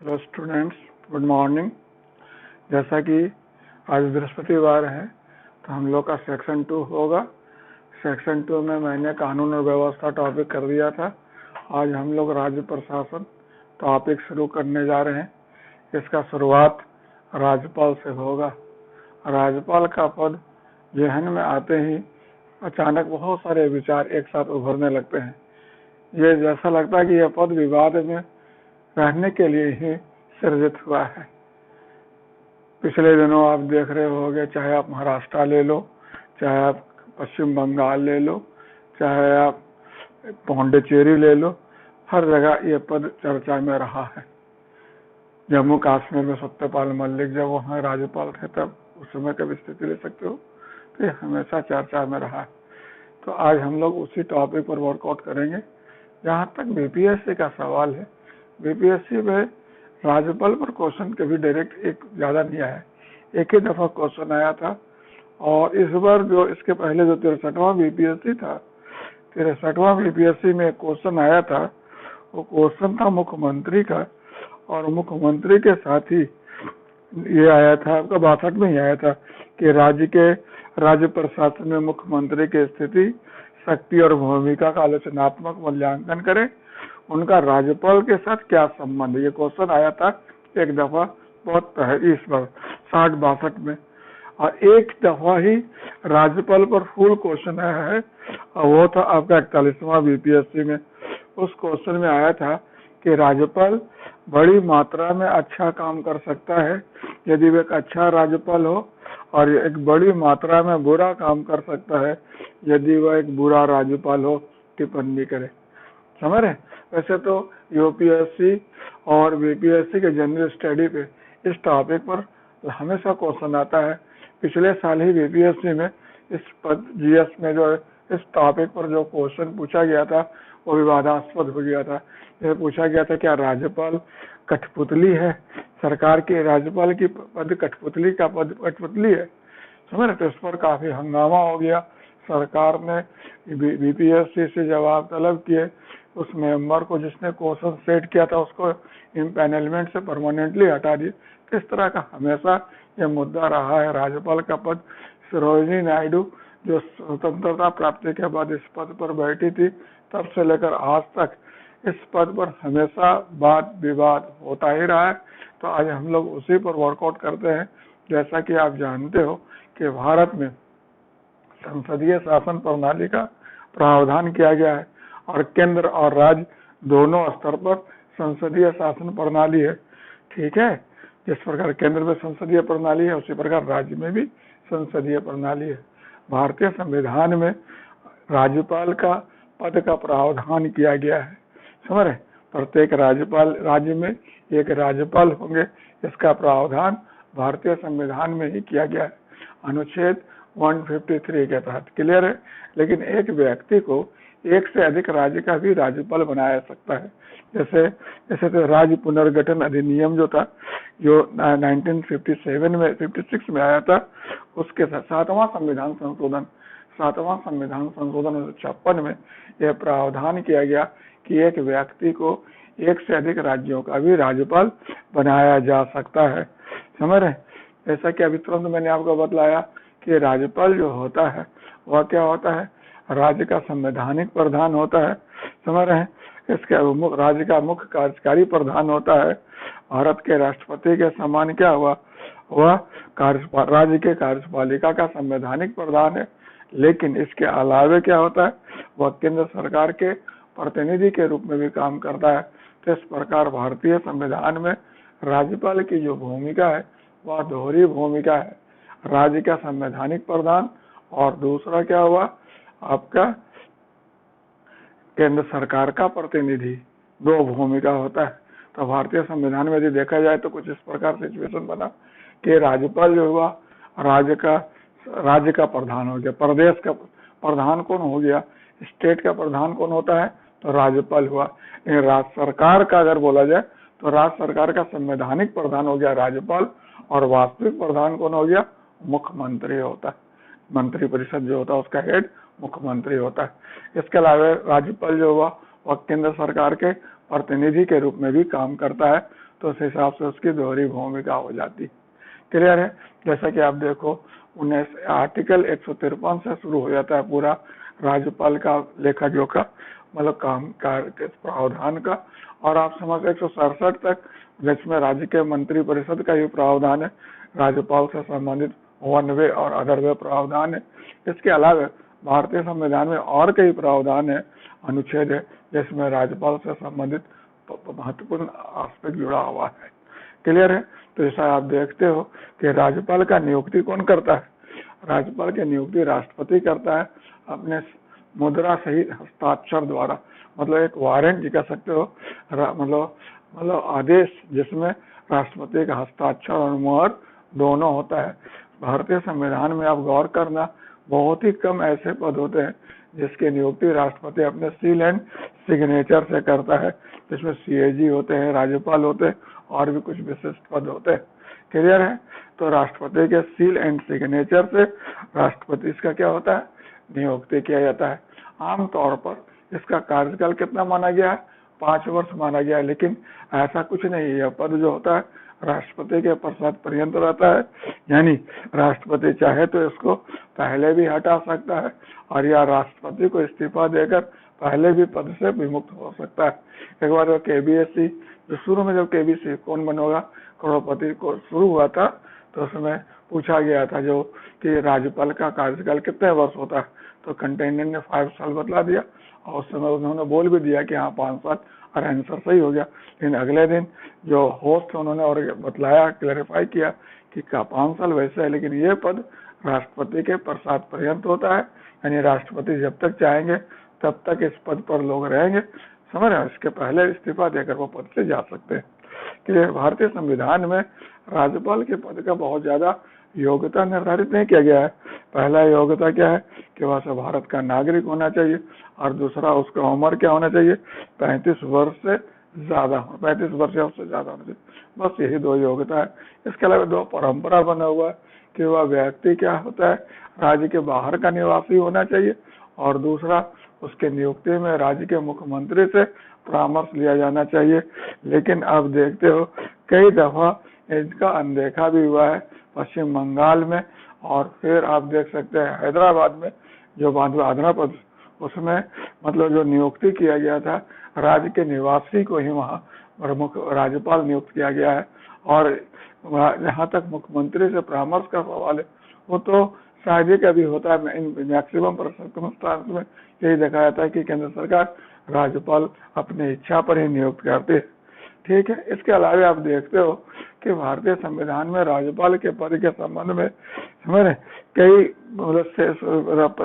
Hello students, good morning. जैसा कि आज बृहस्पतिवार है तो हम लोग का सेक्शन 2 होगा। सेक्शन 2 में मैंने कानून और व्यवस्था टॉपिक कर दिया था। आज हम लोग राज्य प्रशासन टॉपिक शुरू करने जा रहे हैं। इसका शुरुआत राज्यपाल से होगा। राज्यपाल का पद जहन में आते ही अचानक बहुत सारे विचार एक साथ उभरने लगते हैं। ये जैसा लगता है कि यह पद विवाद में रहने के लिए ही सृजित हुआ है। पिछले दिनों आप देख रहे होंगे, चाहे आप महाराष्ट्र ले लो, चाहे आप पश्चिम बंगाल ले लो, चाहे आप पौंडीचेरी ले लो, हर जगह ये पद चर्चा में रहा है। जम्मू कश्मीर में सत्यपाल मलिक जब वहाँ राज्यपाल थे तब उस समय कभी स्थिति ले सकते हो, तो ये हमेशा चर्चा में रहा है। तो आज हम लोग उसी टॉपिक पर वर्कआउट करेंगे। जहाँ तक बीपीएससी का सवाल है, बीपीएससी में राज्यपाल पर क्वेश्चन कभी डायरेक्ट एक ज्यादा नहीं आया, एक ही दफा क्वेश्चन आया था। और इस बार जो इसके पहले जो 63वां बीपीएससी था, 63वां बीपीएससी में क्वेश्चन आया था, वो क्वेश्चन था मुख्यमंत्री का। और मुख्यमंत्री के साथ ही ये आया था, आपका 62 में ही आया था कि राज्य प्रशासन में मुख्यमंत्री की स्थिति, शक्ति और भूमिका का आलोचनात्मक मूल्यांकन करें, उनका राज्यपाल के साथ क्या संबंध है। ये क्वेश्चन आया था एक दफा, बहुत पहले इस बार 60-62 में, और एक दफा ही राज्यपाल पर फुल क्वेश्चन आया है, और वो था आपका 41वां बीपीएससी में। उस क्वेश्चन में आया था कि राज्यपाल बड़ी मात्रा में अच्छा काम कर सकता है यदि वो एक अच्छा राज्यपाल हो, और एक बड़ी मात्रा में बुरा काम कर सकता है यदि वह एक बुरा राज्यपाल हो। टिप्पणी करे, समझ रहे। वैसे तो यूपीएससी और बीपीएससी के जनरल स्टडी पे इस टॉपिक पर हमेशा क्वेश्चन आता है। पिछले साल ही बीपीएससी में इस जीएस में जो इस टॉपिक पर जो क्वेश्चन पूछा गया था वो विवादास्पद हो गया था। यह पूछा गया था क्या राज्यपाल कठपुतली है, सरकार के राज्यपाल की पद कठपुतली का पद कठपुतली है, समझ रहे। तो इस पर काफी हंगामा हो गया। सरकार ने बीपीएससी से जवाब तलब किए। उस मेंबर को जिसने क्वेश्चन सेट किया था उसको इम्पैनलमेंट से परमानेंटली हटा दिए। किस तरह का हमेशा ये मुद्दा रहा है। राज्यपाल का पद सरोजिनी नायडू जो स्वतंत्रता प्राप्ति के बाद इस पद पर बैठी थी, तब से लेकर आज तक इस पद पर हमेशा वाद विवाद होता ही रहा है। तो आज हम लोग उसी पर वर्कआउट करते हैं। जैसा कि आप जानते हो कि भारत में संसदीय शासन प्रणाली का प्रावधान किया गया है, और केंद्र और राज्य दोनों स्तर पर संसदीय शासन प्रणाली है। ठीक है, जिस प्रकार केंद्र में संसदीय प्रणाली है उसी प्रकार राज्य में भी संसदीय प्रणाली है। भारतीय संविधान में राज्यपाल का पद का प्रावधान किया गया है, समझ रहे। प्रत्येक राज्य में एक राज्यपाल होंगे, इसका प्रावधान भारतीय संविधान में ही किया गया है, अनुच्छेद 153 के तहत। क्लियर है। लेकिन एक व्यक्ति को एक से अधिक राज्य का भी राज्यपाल बनाया सकता है। जैसे तो राज्य पुनर्गठन अधिनियम जो था, जो 1957 में 56 में आया था, उसके साथ 7वां संविधान संशोधन 1956 में यह प्रावधान किया गया कि एक व्यक्ति को एक से अधिक राज्यों का भी राज्यपाल बनाया जा सकता है, समझ रहे। जैसा कि अभी तुरंत मैंने आपको बतलाया कि राज्यपाल जो होता है वह क्या होता है, राज्य का संवैधानिक प्रधान होता है, समझ रहे हैं। इसके राज्य का मुख्य कार्यकारी प्रधान होता है। भारत के राष्ट्रपति के समान क्या हुआ, वह राज्य के कार्यपालिका का संवैधानिक प्रधान है। लेकिन इसके अलावे क्या होता है, वह केंद्र सरकार के प्रतिनिधि के रूप में भी काम करता है। तो इस प्रकार भारतीय संविधान में राज्यपाल की जो भूमिका है वह दोहरी भूमिका है। राज्य का संवैधानिक प्रधान और दूसरा क्या हुआ आपका केंद्र सरकार का प्रतिनिधि, दो भूमिका होता है। तो भारतीय संविधान में यदि देखा जाए तो कुछ इस प्रकार सिचुएशन बना कि राज्यपाल जो हुआ राज्य का प्रधान हो गया। प्रदेश का प्रधान कौन हो गया, स्टेट का प्रधान कौन होता है, तो राज्यपाल हुआ। लेकिन राज्य सरकार का अगर बोला जाए तो राज्य सरकार का संवैधानिक प्रधान हो गया राज्यपाल, और वास्तविक प्रधान कौन हो गया, मुख्यमंत्री होता है। मंत्रिपरिषद जो होता है उसका हेड मुख्यमंत्री होता है। इसके अलावा राज्यपाल जो हुआ वह केंद्र सरकार के प्रतिनिधि के रूप में भी काम करता है। तो उस हिसाब से उसकी दोहरी भूमिका हो जाती। क्लियर है? जैसा कि आप देखो, 19 आर्टिकल 153 से शुरू हो जाता है पूरा राज्यपाल का लेखा जोखा, मतलब काम कार्य के प्रावधान का, और आप समझ 167 तक, जिसमें राज्य के मंत्री परिषद का भी प्रावधान है, राज्यपाल से संबंधित 1 वे और अदर वे प्रावधान है। इसके अलावा भारतीय संविधान में और कई प्रावधान है, अनुच्छेद है, जिसमें राज्यपाल से संबंधित महत्वपूर्ण एस्पेक्ट जुड़ा हुआ है। क्लियर है? तो जैसा आप देखते हो कि राज्यपाल का नियुक्ति कौन करता है? राज्यपाल की नियुक्ति राष्ट्रपति करता है अपने मुद्रा सहित हस्ताक्षर द्वारा, मतलब एक वारंट जी कह सकते हो, मतलब आदेश जिसमें राष्ट्रपति का हस्ताक्षर और मुहर दोनों होता है। भारतीय संविधान में आप गौर करना, बहुत ही कम ऐसे पद होते हैं जिसकी नियुक्ति राष्ट्रपति अपने सील एंड सिग्नेचर से करता है, जिसमें सीएजी होते हैं, राज्यपाल होते हैं और भी कुछ विशिष्ट पद होते हैं। क्लियर है? तो राष्ट्रपति के सील एंड सिग्नेचर से राष्ट्रपति इसका क्या होता है? नियुक्ति किया जाता है। आमतौर पर इसका कार्यकाल कितना माना गया है? 5 वर्ष माना गया है, लेकिन ऐसा कुछ नहीं है। यह पद जो होता है राष्ट्रपति के पश्चात पर्यंत रहता है, यानी राष्ट्रपति चाहे तो इसको पहले भी हटा सकता है, और या राष्ट्रपति को इस्तीफा देकर पहले भी पद से विमुक्त हो सकता है। एक बार जो केबीएससी, जो शुरू में जब केबीसी कौन बनेगा करोड़पति को शुरू हुआ था, तो उसमें पूछा गया था जो कि राज्यपाल का कार्यकाल कितने वर्ष होता है, तो कंटेंडेंट ने 5 साल बतला दिया, और उस समय उन्होंने बोल भी दिया कि हाँ 5 साल, और आंसर सही हो गया। लेकिन अगले दिन जो होस्ट उन्होंने और बतलाया, क्लैरिफाई किया कि 5 साल वैसे है, लेकिन ये पद राष्ट्रपति के पश्चात पर्यंत होता है, यानी राष्ट्रपति जब तक चाहेंगे तब तक इस पद पर लोग रहेंगे। समझ रहे हैं? इसके पहले इस्तीफा देकर वो पद से जा सकते हैं। कि भारतीय संविधान में राज्यपाल के पद का बहुत ज्यादा योग्यता निर्धारित नहीं किया गया है। पहला योग्यता क्या है कि वह भारत का नागरिक होना चाहिए, और दूसरा उसका उम्र क्या होना चाहिए? 35 वर्ष से ज्यादा, 35 वर्ष या उससे ज्यादा होना चाहिए। बस यही 2 योग्यता है। इसके अलावा 2 परंपरा बना हुआ है कि वह व्यक्ति क्या होता है? राज्य के बाहर का निवासी होना चाहिए, और दूसरा उसके नियुक्ति में राज्य के मुख्यमंत्री से परामर्श लिया जाना चाहिए। लेकिन आप देखते हो कई दफा इसका अनदेखा भी हुआ है पश्चिम बंगाल में, और फिर आप देख सकते हैं हैदराबाद में जो आंध्र प्रदेश, उसमें मतलब जो नियुक्ति किया गया था राज्य के निवासी को ही वहाँ प्रमुख राज्यपाल नियुक्त किया गया है। और जहाँ तक मुख्यमंत्री से परामर्श का सवाल है, वो तो शायद ही कभी होता है। मैक्सिमम सर्कमस्टांस में यही देखा जाता है कि केंद्र सरकार राज्यपाल अपनी इच्छा पर ही नियुक्त करती है। ठीक है? इसके अलावा आप देखते हो कि भारतीय संविधान में राज्यपाल के पद के संबंध में कई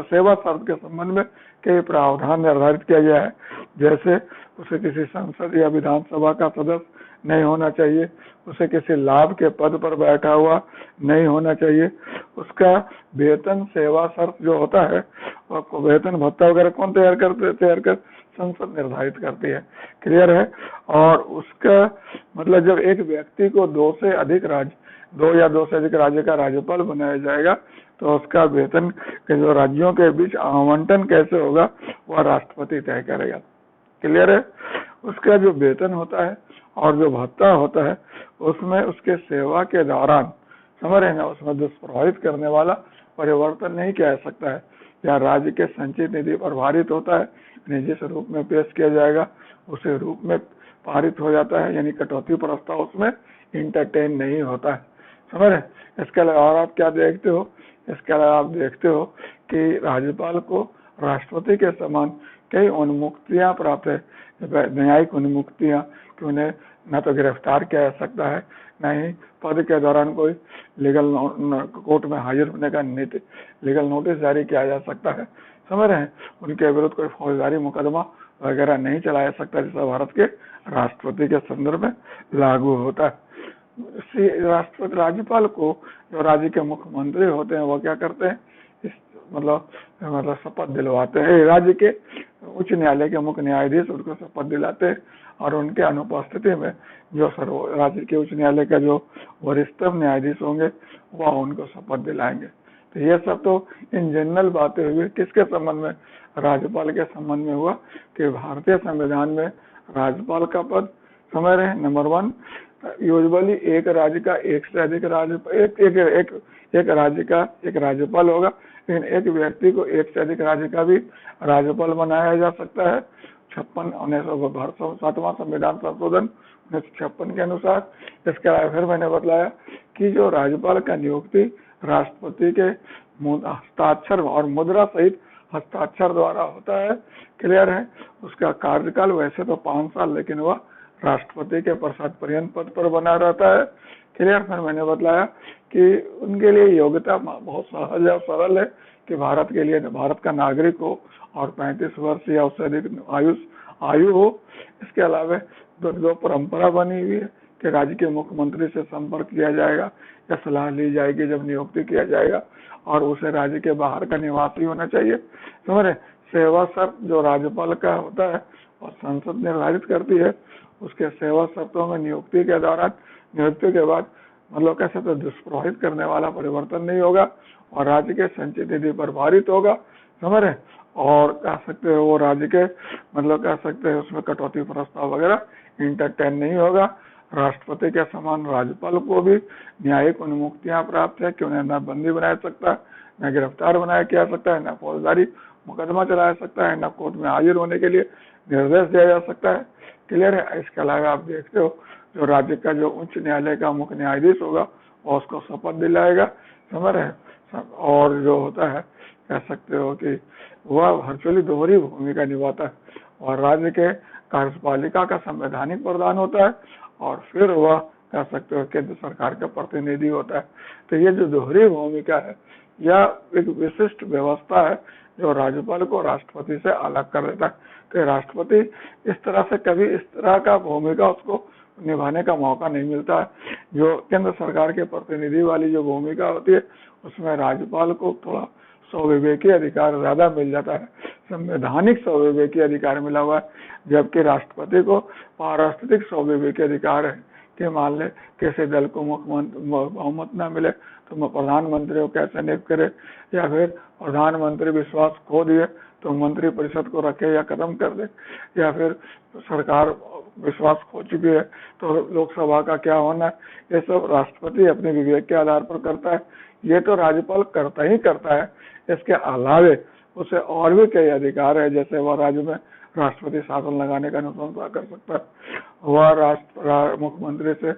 सेवा शर्त के संबंध में कई प्रावधान निर्धारित किया गया है। जैसे उसे किसी संसद या विधानसभा का सदस्य नहीं होना चाहिए, उसे किसी लाभ के पद पर बैठा हुआ नहीं होना चाहिए, उसका वेतन सेवा शर्त जो होता है, वेतन भत्ता वगैरह कौन तैयार कर संसद निर्धारित करती है। क्लियर है? और उसका मतलब जब एक व्यक्ति को 2 या 2 से अधिक राज्य का राज्यपाल बनाया जाएगा, तो उसका वेतन के जो राज्यों के बीच आवंटन कैसे होगा वह राष्ट्रपति तय करेगा। क्लियर है? उसका जो वेतन होता है और जो भत्ता होता है, उसमें उसके सेवा के दौरान समझ रहे ना, उसमें दुष्प्रभावित करने वाला परिवर्तन नहीं किया जा सकता है। या राज्य के संचित निधि पर भारित होता है, जिस रूप में पेश किया जाएगा उसी रूप में पारित हो जाता है, यानी कटौती प्रस्ताव उसमें इंटरटेन नहीं होता है। समझ रहे? इसके अलावा और आप क्या देखते हो? इसके अलावा आप देखते हो कि राज्यपाल को राष्ट्रपति के समान कई उन्मुक्तियां प्राप्त है, न्यायिक उन्मुक्तियां, कि उन्हें न तो गिरफ्तार किया जा सकता है, न ही पद के दौरान कोई लीगल कोर्ट में हाजिर होने का लीगल नोटिस जारी किया जा सकता है। समझ रहे हैं? उनके विरुद्ध कोई फौजदारी मुकदमा वगैरह नहीं चलाया जा सकता, जैसा भारत के राष्ट्रपति के संदर्भ में लागू होता है। राष्ट्रपति राज्यपाल को जो राज्य के मुख्यमंत्री होते हैं वो क्या करते हैं? मतलब शपथ दिलवाते हैं। राज्य के उच्च न्यायालय के मुख्य न्यायाधीश उनको शपथ दिलाते हैं, और उनके अनुपस्थिति में जो राज्य के उच्च न्यायालय का जो वरिष्ठतम न्यायाधीश होंगे वह उनको शपथ दिलाएंगे। तो ये सब तो इन जनरल बातें हुई। किसके संबंध में? राज्यपाल के संबंध में हुआ कि भारतीय संविधान में राज्यपाल का पद समझ रहे हैं नंबर 1 यूजुअली एक राज्य का एक से अधिक एक राज्य का एक राज्यपाल होगा, लेकिन एक व्यक्ति को एक से अधिक राज्य का भी राज्यपाल बनाया जा सकता है। 7वां संविधान संशोधन 1956 के अनुसार। इसके अलावा फिर मैंने बताया कि जो राज्यपाल का नियुक्ति राष्ट्रपति के हस्ताक्षर और मुद्रा सहित हस्ताक्षर द्वारा होता है। क्लियर है। उसका कार्यकाल वैसे तो 5 साल, लेकिन वह राष्ट्रपति के प्रसाद पर्यंत पद पर बना रहता है। क्लियर। फिर मैंने बताया कि उनके लिए योग्यता बहुत सहज और सरल है कि भारत का नागरिक हो और 35 वर्ष या उससे अधिक आयु हो। इसके अलावा दो परंपरा बनी हुई है कि राज्य के मुख्यमंत्री से संपर्क किया जाएगा या सलाह ली जाएगी जब नियुक्ति किया जाएगा, और उसे राज्य के बाहर का निवासी होना चाहिए। समझ रहे। सेवा शर्त जो राज्यपाल का होता है और संसद निर्धारित करती है, उसके सेवा शर्तों में नियुक्ति के बाद मतलब कैसे तो दुष्प्रभावित करने वाला परिवर्तन नहीं होगा और राज्य के संचित निधि पर भारित होगा। समझ रहे। और कह सकते हो वो राज्य के मतलब कह सकते हैं उसमें कटौती प्रस्ताव वगैरह इंटरटेन नहीं होगा। राष्ट्रपति के समान राज्यपाल को भी न्यायिक उन्मुक्तियां प्राप्त है कि उन्हें न बंदी बनाया सकता है, न गिरफ्तार बनाया किया सकता है, न फौजदारी मुकदमा चलाया सकता है, न कोर्ट में हाजिर होने के लिए निर्देश दिया जा सकता है। क्लियर है। इसके अलावा आप देखते हो जो राज्य का जो उच्च न्यायालय का मुख्य न्यायाधीश होगा वो उसको शपथ दिलाएगा। समझ रहे। और जो होता है कह सकते हो कि वह वर्चुअली दोहरी भूमिका निभाता है और राज्य के कार्यपालिका का संवैधानिक प्रधान होता है और फिर वह कह सकते हो केंद्र सरकार का प्रतिनिधि होता है। तो ये जो दोहरी भूमिका है यह एक विशिष्ट व्यवस्था है जो राज्यपाल को राष्ट्रपति से अलग कर देता है। तो राष्ट्रपति इस तरह से कभी इस तरह का भूमिका उसको निभाने का मौका नहीं मिलता है। जो केंद्र सरकार के प्रतिनिधि वाली जो भूमिका होती है उसमें राज्यपाल को थोड़ा स्वविवेकी अधिकार ज्यादा मिल जाता है, संवैधानिक स्वविवेकी अधिकार मिला हुआ है, जबकि राष्ट्रपति को पारस्परिक स्वविवेकी अधिकार है कि मान ले किसी दल को बहुमत न मिले तो प्रधानमंत्री को कैसे नियुक्त करे, या फिर प्रधानमंत्री विश्वास खो दिए तो मंत्री परिषद को रखे या खत्म कर दे, या फिर सरकार विश्वास खो चुकी है तो लोकसभा का क्या होना है। ये सब राष्ट्रपति अपने विवेक के आधार पर करता है। ये तो राज्यपाल करता ही करता है। इसके अलावे उसे और भी कई अधिकार है, जैसे वह राज्य में राष्ट्रपति शासन लगाने का अनुशंसा कर सकता है, वह मुख्यमंत्री से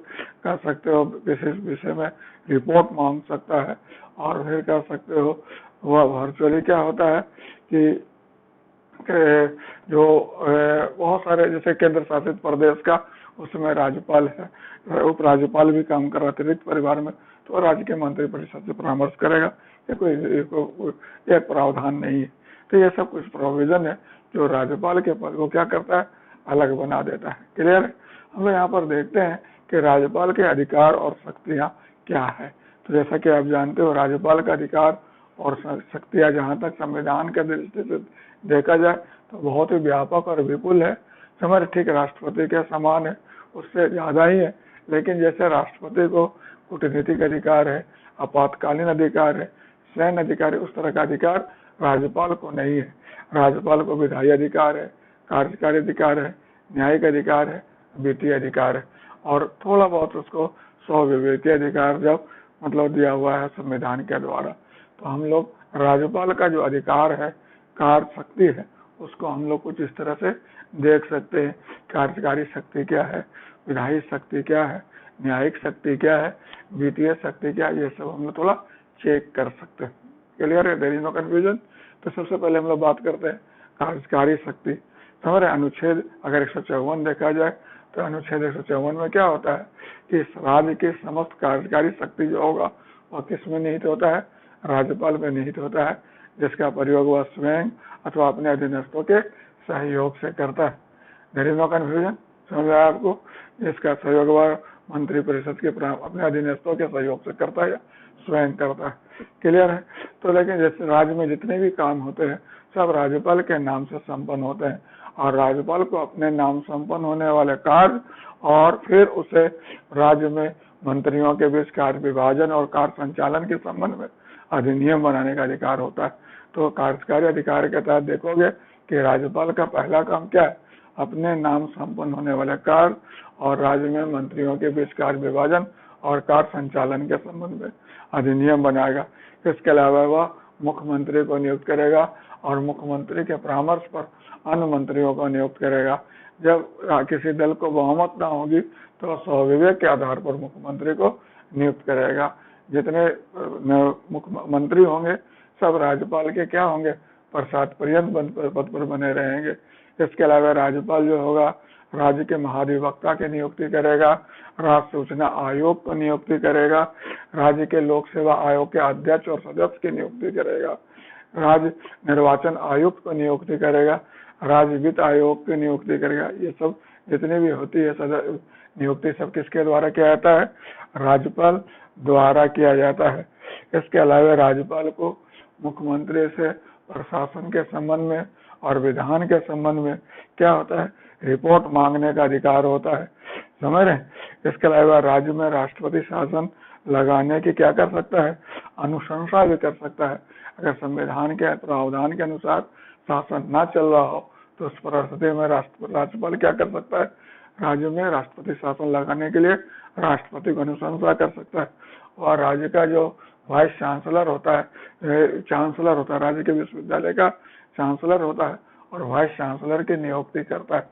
कह सकते हो विशेष विषय में रिपोर्ट मांग सकता है, और फिर कह सकते हो वह वर्चुअली क्या होता है कि जो बहुत सारे जैसे केंद्र शासित प्रदेश का उसमें राज्यपाल है, उपराज्यपाल भी काम कर रहा है अतिरिक्त परिवार में, तो राज्य के मंत्री परिषद से परामर्श करेगा। ये कोई प्रावधान नहीं है। तो ये सब कुछ प्रोविजन है जो राज्यपाल के पद को क्या करता है, अलग बना देता है। क्लियर। हम यहाँ पर देखते हैं कि राज्यपाल के अधिकार और शक्तियां क्या है। तो जैसा कि आप जानते हो राज्यपाल का अधिकार और शक्तियां जहाँ तक संविधान के दृष्टि से देखा जाए तो बहुत ही व्यापक और विपुल है। समझ। ठीक राष्ट्रपति के समान है, उससे ज्यादा ही है, लेकिन जैसे राष्ट्रपति को कूटनीतिक अधिकार है, आपातकालीन अधिकार है, सैन्य अधिकार है, उस तरह का अधिकार राज्यपाल को नहीं है। राज्यपाल को विधायी अधिकार है, कार्यकारी अधिकार है, न्यायिक अधिकार है, वित्तीय अधिकार है, और थोड़ा बहुत उसको स्वविवेकी अधिकार जब मतलब दिया हुआ है संविधान के द्वारा। तो हम लोग राज्यपाल का जो अधिकार है, कार्य शक्ति है, उसको हम लोग कुछ इस तरह से देख सकते हैं। कार्यकारी शक्ति क्या है, विधायी शक्ति क्या है, न्यायिक शक्ति क्या है, वित्तीय शक्ति क्या है, ये सब हम लोग थोड़ा चेक कर सकते हैं। क्लियर है। There is no confusion. तो सबसे पहले हम लोग बात करते हैं कार्यकारी शक्ति। समझ रहे। अनुच्छेद अगर 154 देखा जाए तो अनुच्छेद 154 में क्या होता है कि राज्य की समस्त कार्यकारी शक्ति जो होगा वह किस में निहित होता है, राज्यपाल में निहित होता है, जिसका प्रयोग वह स्वयं अथवा अपने अधीनस्थों के सहयोग से करता है। There is no confusion. समझ आया आपको। इसका सहयोग वह मंत्री परिषद के अपने अधीनस्थों के सहयोग से करता है या स्वयं करता है। क्लियर है। तो लेकिन जैसे राज्य में जितने भी काम होते हैं सब राज्यपाल के नाम से संपन्न होते हैं, और राज्यपाल को अपने नाम संपन्न होने वाले कार्य और फिर उसे राज्य में मंत्रियों के बीच कार्य विभाजन और कार्य संचालन के संबंध में अधिनियम बनाने का अधिकार होता है। तो कार्यकारी अधिकार के तहत देखोगे कि राज्यपाल का पहला काम क्या है, अपने नाम संपन्न होने वाले कार्य और राज्य में मंत्रियों के बीच कार्य विभाजन और कार्य संचालन के संबंध में अधिनियम बनाएगा। इसके अलावा वह मुख्यमंत्री को नियुक्त करेगा और मुख्यमंत्री के परामर्श पर अन्य मंत्रियों को नियुक्त करेगा। जब किसी दल को बहुमत न होगी तो स्वविवेक के आधार पर मुख्यमंत्री को नियुक्त करेगा। जितने मुख्यमंत्री होंगे सब राज्यपाल के क्या होंगे, प्रसाद पर्यंत पद पर बने रहेंगे। इसके अलावा राज्यपाल जो होगा राज्य के महाधिवक्ता की नियुक्ति करेगा, राज्य सूचना आयोग को नियुक्ति करेगा, राज्य के लोक सेवा आयोग के अध्यक्ष और सदस्य की नियुक्ति करेगा, राज्य निर्वाचन आयुक्त को नियुक्ति करेगा, राज्य वित्त आयोग की नियुक्ति करेगा। ये सब जितनी भी होती है नियुक्ति सब किसके द्वारा किया जाता है, राज्यपाल द्वारा किया जाता है। इसके अलावा राज्यपाल को मुख्यमंत्री से प्रशासन के संबंध में और विधान के संबंध में क्या होता है, रिपोर्ट मांगने का अधिकार होता है, समझ रहे। इसके अलावा राज्य में राष्ट्रपति शासन लगाने की क्या कर सकता है, अनुशंसा भी कर सकता है। अगर संविधान के प्रावधान के अनुसार शासन ना चल रहा हो तो उस परिस्थिति में राज्यपाल क्या कर सकता है, राज्य में राष्ट्रपति शासन लगाने के लिए राष्ट्रपति को अनुशंसा कर सकता है। और राज्य का जो वाइस चांसलर होता है, राज्य के विश्वविद्यालय का चांसलर होता है और वाइस चांसलर की नियुक्ति करता है।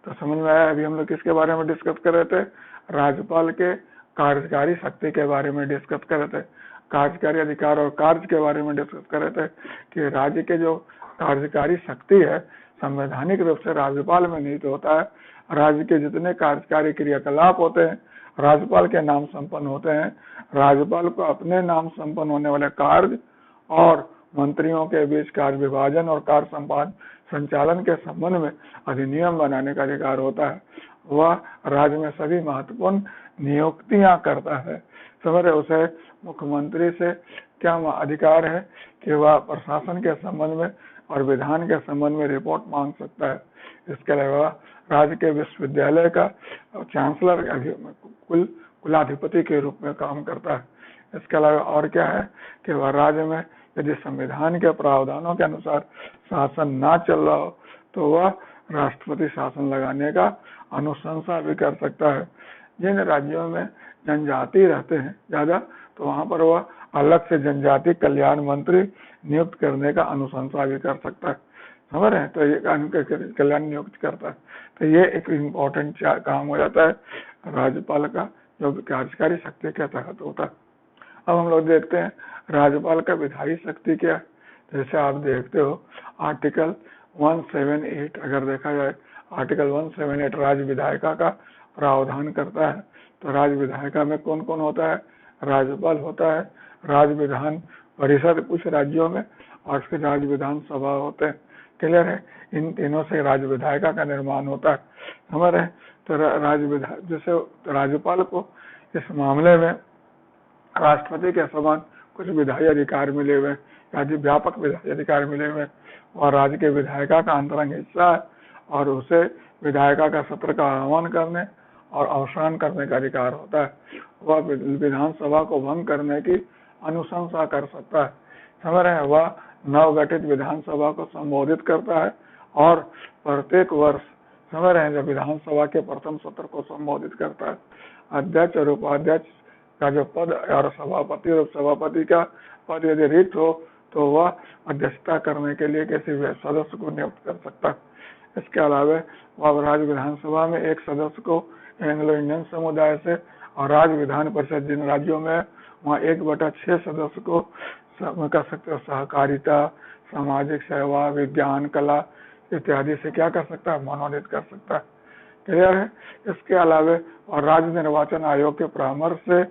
तो समझ में आया। अभी हम लोग किसके बारे में डिस्कस कर रहे थे, राज्यपाल के कार्यकारी शक्ति के बारे में डिस्कस कर रहे थे, कार्यकारी अधिकार और कार्य के बारे में डिस्कस कर रहे थे कि राज्य के जो कार्यकारी शक्ति है संवैधानिक रूप से राज्यपाल में निहित होता है। राज्य के जितने कार्यकारी क्रियाकलाप होते हैं राज्यपाल के नाम संपन्न होते हैं। राज्यपाल को अपने नाम संपन्न होने वाले कार्य और मंत्रियों के बीच कार्य विभाजन और कार्य संचालन के संबंध में अधिनियम बनाने का अधिकार होता है। वह राज्य में सभी महत्वपूर्ण नियुक्तियां करता है। समझ रहे, उसे मुख्यमंत्री से क्या अधिकार है कि वह प्रशासन के संबंध में और विधान के संबंध में रिपोर्ट मांग सकता है। इसके अलावा राज्य के विश्वविद्यालय का चांसलर कुलाधिपति के रूप में काम करता है। इसके अलावा और क्या है कि वह राज्य में यदि संविधान के प्रावधानों के अनुसार शासन ना चल रहा हो तो वह राष्ट्रपति शासन लगाने का अनुशंसा भी कर सकता है। जिन राज्यों में जनजाति रहते हैं ज्यादा तो वहां पर वह अलग से जनजाति कल्याण मंत्री नियुक्त करने का अनुशंसा भी कर सकता है, समझ रहे हैं। तो ये कल्याण नियुक्त करता है। तो ये एक इम्पोर्टेंट काम हो जाता है राज्यपाल का, जो कार्यकारी शक्ति के तहत होता है। अब हम लोग देखते हैं राज्यपाल का विधायी शक्ति क्या है। जैसे आप देखते हो आर्टिकल 178, अगर देखा जाए आर्टिकल 178 राज्य विधायिका का प्रावधान करता है। तो राज्य विधायिका में कौन कौन होता है, राज्यपाल होता है, राज्य विधान परिषद कुछ राज्यों में और फिर राज्य विधानसभा होते हैं। क्लियर है, इन तीनों से राज्य विधायिका का निर्माण होता है, समझ रहे। तो राज्य विधायक जैसे राज्यपाल को इस मामले में राष्ट्रपति के समान कुछ विधायी अधिकार मिले हुए, राज्य व्यापक विधायी अधिकार मिले हुए और राज्य के विधायिका का अंतरंग हिस्सा है और उसे विधायिका का सत्र का आह्वान करने और अवसान करने का अधिकार होता है। वह विधानसभा को भंग करने की अनुशंसा कर सकता है, समझ रहे हैं। वह नवगठित विधानसभा को संबोधित करता है और प्रत्येक वर्ष, समझ रहे हैं, जब विधानसभा के प्रथम सत्र को संबोधित करता है। अध्यक्ष और उपाध्यक्ष का जो पद और सभापति और उपसभापति का पद यदि रिक्त हो तो वह अध्यक्षता करने के लिए किसी सदस्य को नियुक्त कर सकता है। इसके अलावा वह राज्य विधानसभा में एक सदस्य को एंग्लो इंडियन समुदाय से और राज्य विधान परिषद जिन राज्यों में वहाँ 1/6 सदस्य को कर सकते हो, सहकारिता, सामाजिक सेवा, विज्ञान, कला इत्यादि से क्या कर सकता है, मनोनीत कर सकता है। क्लियर है। इसके अलावा और राज्य निर्वाचन आयोग के परामर्श से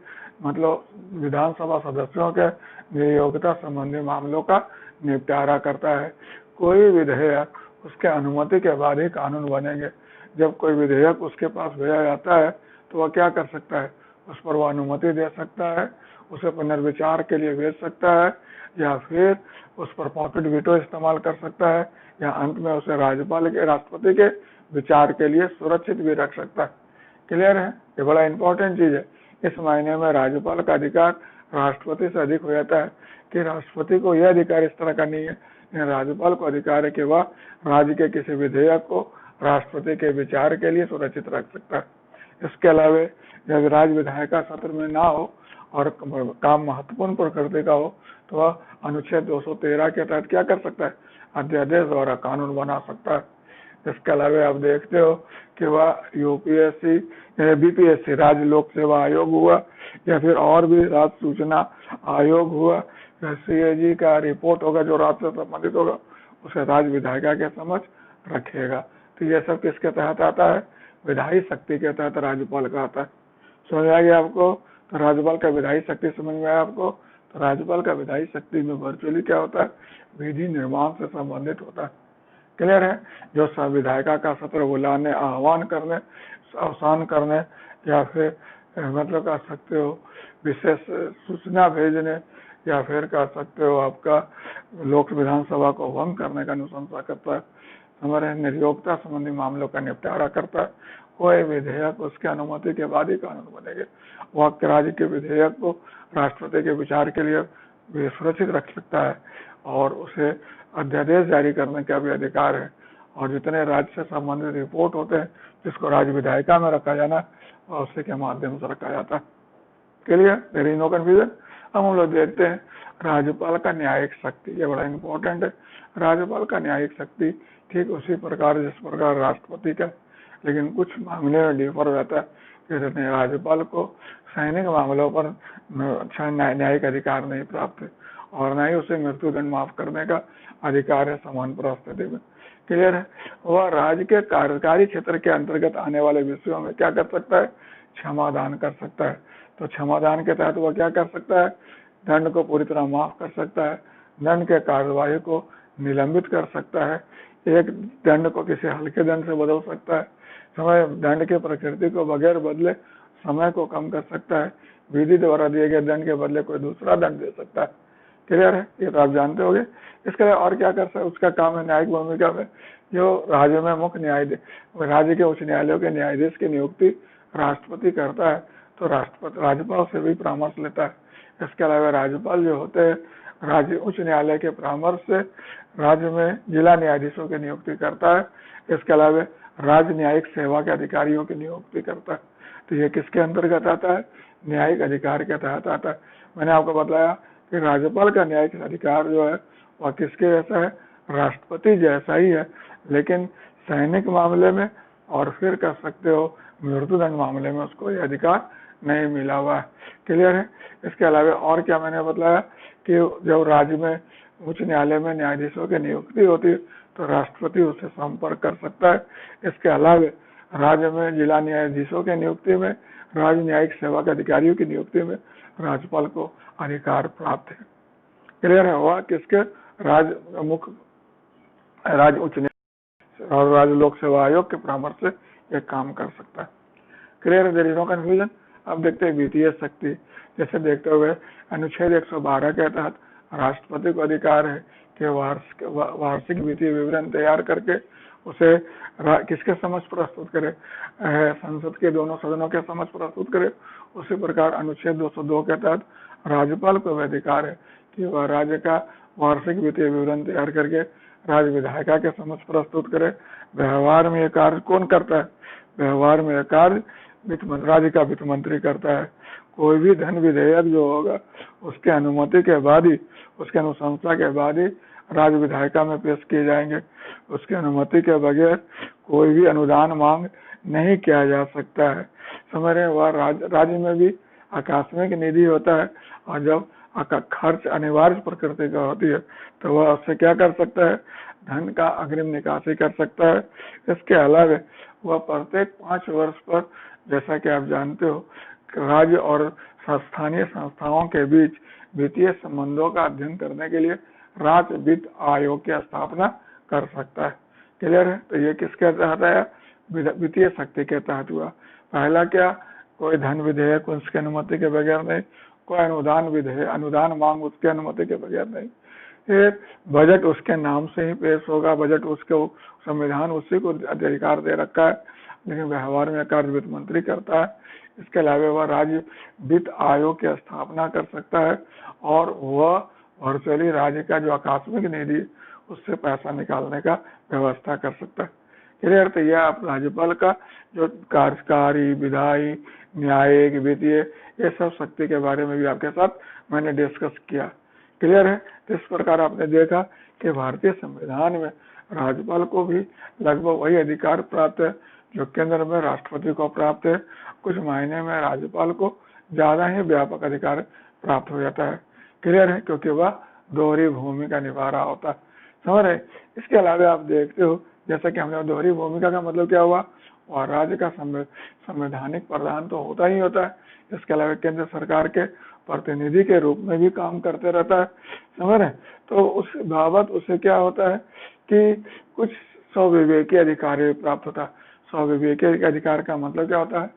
मतलब विधानसभा सदस्यों के नियोक्ता संबंधी मामलों का निपटारा करता है। कोई विधेयक उसके अनुमति के बाद ही कानून बनेंगे। जब कोई विधेयक उसके पास भेजा जाता है तो वह क्या कर सकता है, उस पर वह अनुमति दे सकता है, उसे पुनर्विचार के लिए भेज सकता है या फिर उस पर पॉकेट वीटो इस्तेमाल कर सकता है या अंत में उसे राष्ट्रपति के विचार के लिए सुरक्षित भी रख सकता है। क्लियर है, ये बड़ा इंपॉर्टेंट चीज है। इस मायने में राज्यपाल का अधिकार राष्ट्रपति से अधिक हो जाता है कि राष्ट्रपति को यह अधिकार इस तरह का नहीं है, राज्यपाल को अधिकार है कि वह राज्य के किसी विधेयक को राष्ट्रपति के विचार के लिए सुरक्षित रख सकता है। इसके अलावा यदि राज्य विधायिका सत्र में ना हो और काम महत्वपूर्ण प्रकृति का हो तो वह अनुच्छेद 213 के तहत क्या कर सकता है, अध्यादेश द्वारा कानून बना सकता है। इसके अलावा आप देखते हो कि वह यूपीएससी बीपीएससी राज्य लोक सेवा आयोग हुआ या फिर और भी राज्य सूचना आयोग हुआ, सीएजी का रिपोर्ट होगा जो राज्य से संबंधित होगा उसे राज्य विधायिका के समझ रखेगा। तो ये सब किसके तहत आता है, विधायी शक्ति के तहत राज्यपाल का आता है। समझ आ गया आपको? तो राज्यपाल का विधायी शक्ति समझ में आया आपको? तो राज्यपाल का विधायी शक्ति में वर्चुअली क्या होता है, विधि निर्माण से संबंधित होता है। क्लियर है? जो विधायिका का सत्र बुलाने, आह्वान करने, अवसान करने या फिर मतलब कह सकते हो विशेष सूचना भेजने या फिर कह सकते हो आपका लोक विधानसभा को भंग करने का अनुशंसा करता है, हमारे निर्योग्यता संबंधी मामलों का निपटारा करता है। कोई विधेयक उसके अनुमति के बाद ही कानून बनेगा। वह राज्य के विधेयक को राष्ट्रपति के विचार के लिए सुरक्षित रख सकता है और उसे अध्यादेश जारी करने का भी अधिकार है। और जितने राज्य से संबंधित रिपोर्ट होते हैं जिसको राज्य विधायिका में रखा जाना और उसी के माध्यम से रखा जाता है। Clear? There is no confusion. अब हम लोग देखते हैं राज्यपाल का न्यायिक शक्ति, ये बड़ा इंपॉर्टेंट है। राज्यपाल का न्यायिक शक्ति ठीक उसी प्रकार जिस प्रकार राष्ट्रपति का, लेकिन कुछ मामले में डिफर रहता है। जैसे राज्यपाल को सैनिक मामलों पर न्यायिक अधिकार नहीं प्राप्त है और न ही उसे मृत्युदंड माफ करने का अधिकार है समान परिस्थिति में। क्लियर है? वह राज्य के कार्यकारी क्षेत्र के अंतर्गत आने वाले विषयों में क्या कर सकता है, क्षमादान कर सकता है। तो क्षमादान के तहत वह क्या कर सकता है, दंड को पूरी तरह माफ कर सकता है, दंड के कार्यवाही को निलंबित कर सकता है, एक दंड को किसी हल्के दंड से बदल सकता है, समय दंड के प्रकृति को बगैर बदले समय को कम कर सकता है, विधि द्वारा दिए गए दंड के बदले कोई दूसरा दंड दे सकता है। क्लियर है? ये तो आप जानते होंगे। इसके लिए और क्या कर सकता है, उसका काम है न्यायिक भूमिका में जो राज्य में मुख्य न्यायाधीश, राज्य के उच्च न्यायालयों के न्यायाधीश की नियुक्ति राष्ट्रपति करता है तो राष्ट्रपति राज्यपाल से भी परामर्श लेता है। इसके अलावा राज्यपाल जो होते हैं राज्य उच्च न्यायालय के परामर्श से राज्य में जिला न्यायाधीशों की नियुक्ति करता है। इसके अलावा राज्य न्यायिक सेवा के अधिकारियों की नियुक्ति करता है। तो ये किसके अंतर्गत आता है, न्यायिक अधिकार के तहत आता है। मैंने आपको बताया कि राज्यपाल का न्यायिक अधिकार जो है वह किसके जैसा है, राष्ट्रपति जैसा ही है, लेकिन सैनिक मामले में और फिर कह सकते हो मृत्युदंड मामले में उसको यह अधिकार नहीं मिला हुआ है। क्लियर है? इसके अलावा और क्या मैंने बताया कि जब राज्य में उच्च न्यायालय में न्यायाधीशों की नियुक्ति होती है तो राष्ट्रपति उससे संपर्क कर सकता है। इसके अलावा राज्य में जिला न्यायाधीशों की नियुक्ति में, राज्य न्यायिक सेवा के अधिकारियों की नियुक्ति में राज्यपाल को अधिकार प्राप्त है। क्लियर है? वह किसके, राज्य मुख्य राज्य उच्च न्यायालय और राज्य लोक सेवा आयोग के परामर्श से यह काम कर सकता है। क्लियर है? There is no confusion. अब देखते हैं वित्तीय शक्ति। जैसे देखते हुए अनुच्छेद 112 के तहत राष्ट्रपति को अधिकार है कि वार्षिक वित्तीय विवरण तैयार करके उसे किसके समक्ष प्रस्तुत करे, संसद के दोनों सदनों के समक्ष प्रस्तुत करे। उसी प्रकार अनुच्छेद 202 के तहत राज्यपाल को भी अधिकार है कि वह राज्य का वार्षिक वित्तीय विवरण तैयार करके राज्य विधायिका के समक्ष प्रस्तुत करे। व्यवहार में यह कार्य कौन करता है, व्यवहार में यह कार्य राज्य का वित्त मंत्री करता है। कोई भी धन विधेयक जो होगा उसके अनुमति के बाद ही, उसके अनुशंसा के बाद ही राज्य विधायिका में पेश किए जाएंगे। उसकी अनुमति के बगैर कोई भी अनुदान मांग नहीं किया जा सकता है। समझ रहे? वह राज्य में भी आकस्मिक निधि होता है और जब खर्च अनिवार्य प्रकृति का होती है तो वह उससे क्या कर सकता है, धन का अग्रिम निकासी कर सकता है। इसके अलावा वह प्रत्येक 5 वर्ष पर, जैसा कि आप जानते हो, राज्य और स्थानीय संस्थाओं के बीच वित्तीय संबंधों का अध्ययन करने के लिए राज्य वित्त आयोग की स्थापना कर सकता है। क्लियर है? तो ये किसके तहत आया, वित्तीय शक्ति के तहत हुआ। पहला क्या, कोई धन विधेयक उसकी अनुमति के बगैर नहीं, कोई अनुदान विधेयक, अनुदान मांग उसकी अनुमति के बगैर नहीं, फिर बजट उसके नाम से ही पेश होगा, बजट उसके, संविधान उसी को अधिकार दे रखा है, लेकिन व्यवहार में कार्य वित्त मंत्री करता है। इसके अलावा वह राज्य वित्त आयोग की स्थापना कर सकता है और वह वर्चुअली राज्य का जो आकस्मिक निधि उससे पैसा निकालने का व्यवस्था कर सकता है। क्लियर। तो यह आप राज्यपाल का जो कार्यकारी, विधायी, न्यायिक, वित्तीय, ये सब शक्ति के बारे में भी आपके साथ मैंने डिस्कस किया। क्लियर है। तो इस प्रकार आपने देखा कि भारतीय संविधान में राज्यपाल को भी लगभग वही अधिकार प्राप्त है जो केंद्र में राष्ट्रपति को प्राप्त है। कुछ मायने में राज्यपाल को ज्यादा ही व्यापक अधिकार प्राप्त हो जाता है। क्लियर है, क्योंकि वह दोहरी भूमिका निभा रहा होता है। समझ रहे। इसके अलावा आप देखते हो जैसा कि हमने दोहरी भूमिका का मतलब क्या हुआ, और राज्य का संवैधानिक प्रधान तो होता ही होता है, इसके अलावा केंद्र सरकार के प्रतिनिधि के रूप में भी काम करते रहता है। समझ रहे। तो उस बाबत उसे क्या होता है कि कुछ स्वविवेकी अधिकार प्राप्त होता है। स्वविवेकी अधिकार का मतलब क्या होता है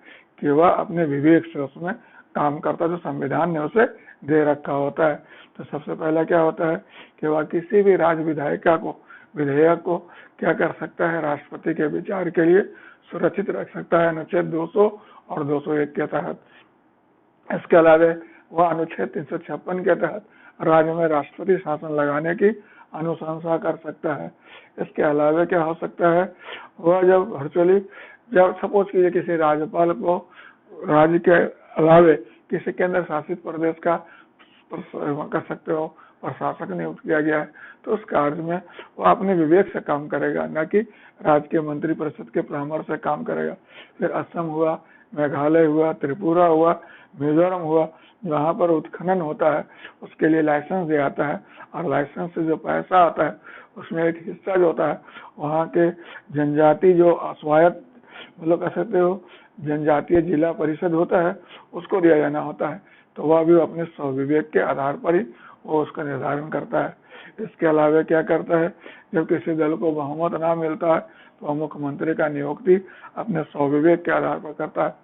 कि वह अपने विवेक से उसमें काम करता है जो संविधान ने उसे दे रखा होता है। तो सबसे पहला क्या होता है कि वह किसी भी राज्य विधेयक को क्या कर सकता है, राष्ट्रपति के विचार के लिए सुरक्षित रख सकता है अनुच्छेद 200 और 201 के तहत। इसके अलावा वह अनुच्छेद 356 के तहत राज्य में राष्ट्रपति शासन लगाने की अनुशंसा कर सकता है। इसके अलावा क्या हो सकता है, वह जब सपोज कीजिए किसी राज्यपाल को राज्य के अलावे किसी केंद्र शासित प्रदेश का कर सकते हो प्रशासक नियुक्त किया गया है, तो उस कार्य में वो अपने विवेक से काम करेगा, न कि राज्य के मंत्री परिषद के परामर्श से काम करेगा। फिर असम हुआ, मेघालय हुआ, त्रिपुरा हुआ, मिजोरम हुआ, जहाँ पर उत्खनन होता है उसके लिए लाइसेंस दिया जाता है, और लाइसेंस से जो पैसा आता है उसमें एक हिस्सा जो होता है वहाँ के जनजाति जो स्वायत्त मतलब कह सकते हो जनजातीय जिला परिषद होता है उसको दिया जाना होता है। तो वह भी अपने स्वविवेक के आधार पर ही वो उसका निर्धारण करता है। इसके अलावा क्या करता है, जब किसी दल को बहुमत ना मिलता है तो मुख्यमंत्री का नियुक्ति अपने स्वविवेक के आधार पर करता है।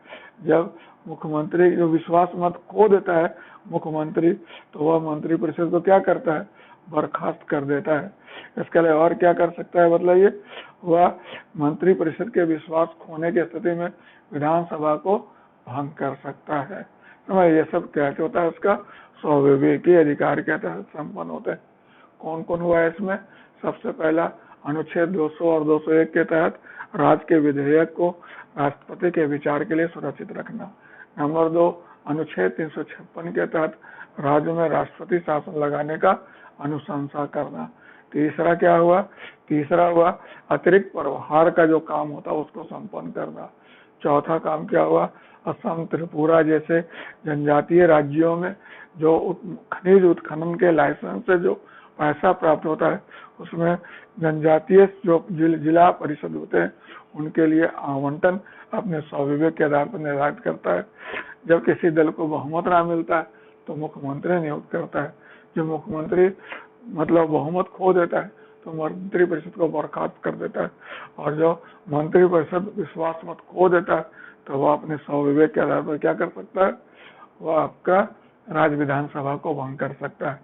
जब मुख्यमंत्री जो विश्वास मत खो देता है मुख्यमंत्री, तो वह मंत्री परिषद को क्या करता है, बर्खास्त कर देता है। इसके अलावा और क्या कर सकता है, मतलब ये वह मंत्री परिषद के विश्वास खोने की स्थिति में विधानसभा को भंग कर सकता है। तो ये सब क्या होता है, उसका स्वविवेकी अधिकार के तहत संपन्न होते हैं। कौन कौन हुआ है इसमें, सबसे पहला अनुच्छेद 200 और 201 के तहत राज्य के विधेयक को राष्ट्रपति के विचार के लिए सुरक्षित रखना। नंबर 2, अनुच्छेद 356 के तहत राज्य में राष्ट्रपति शासन लगाने का अनुशंसा करना। तीसरा क्या हुआ, तीसरा हुआ अतिरिक्त प्रभार का जो काम होता है उसको संपन्न करना। चौथा काम क्या हुआ, असम, त्रिपुरा जैसे जनजातीय राज्यों में जो खनिज उत्खनन के लाइसेंस से जो पैसा प्राप्त होता है उसमें जनजातीय जो जिला परिषद होते हैं उनके लिए आवंटन अपने स्वविवेक के आधार पर निर्धारित करता है। जब किसी दल को बहुमत ना मिलता है तो मुख्यमंत्री नियुक्त करता है। जो मुख्यमंत्री मतलब बहुमत खो देता है तो मंत्री परिषद को बर्खास्त कर देता है, और जो मंत्री परिषद विश्वास मत खो देता है तो वह अपने स्वविवेक के आधार पर क्या कर सकता है, वह आपका राज्य विधानसभा को भंग कर सकता है।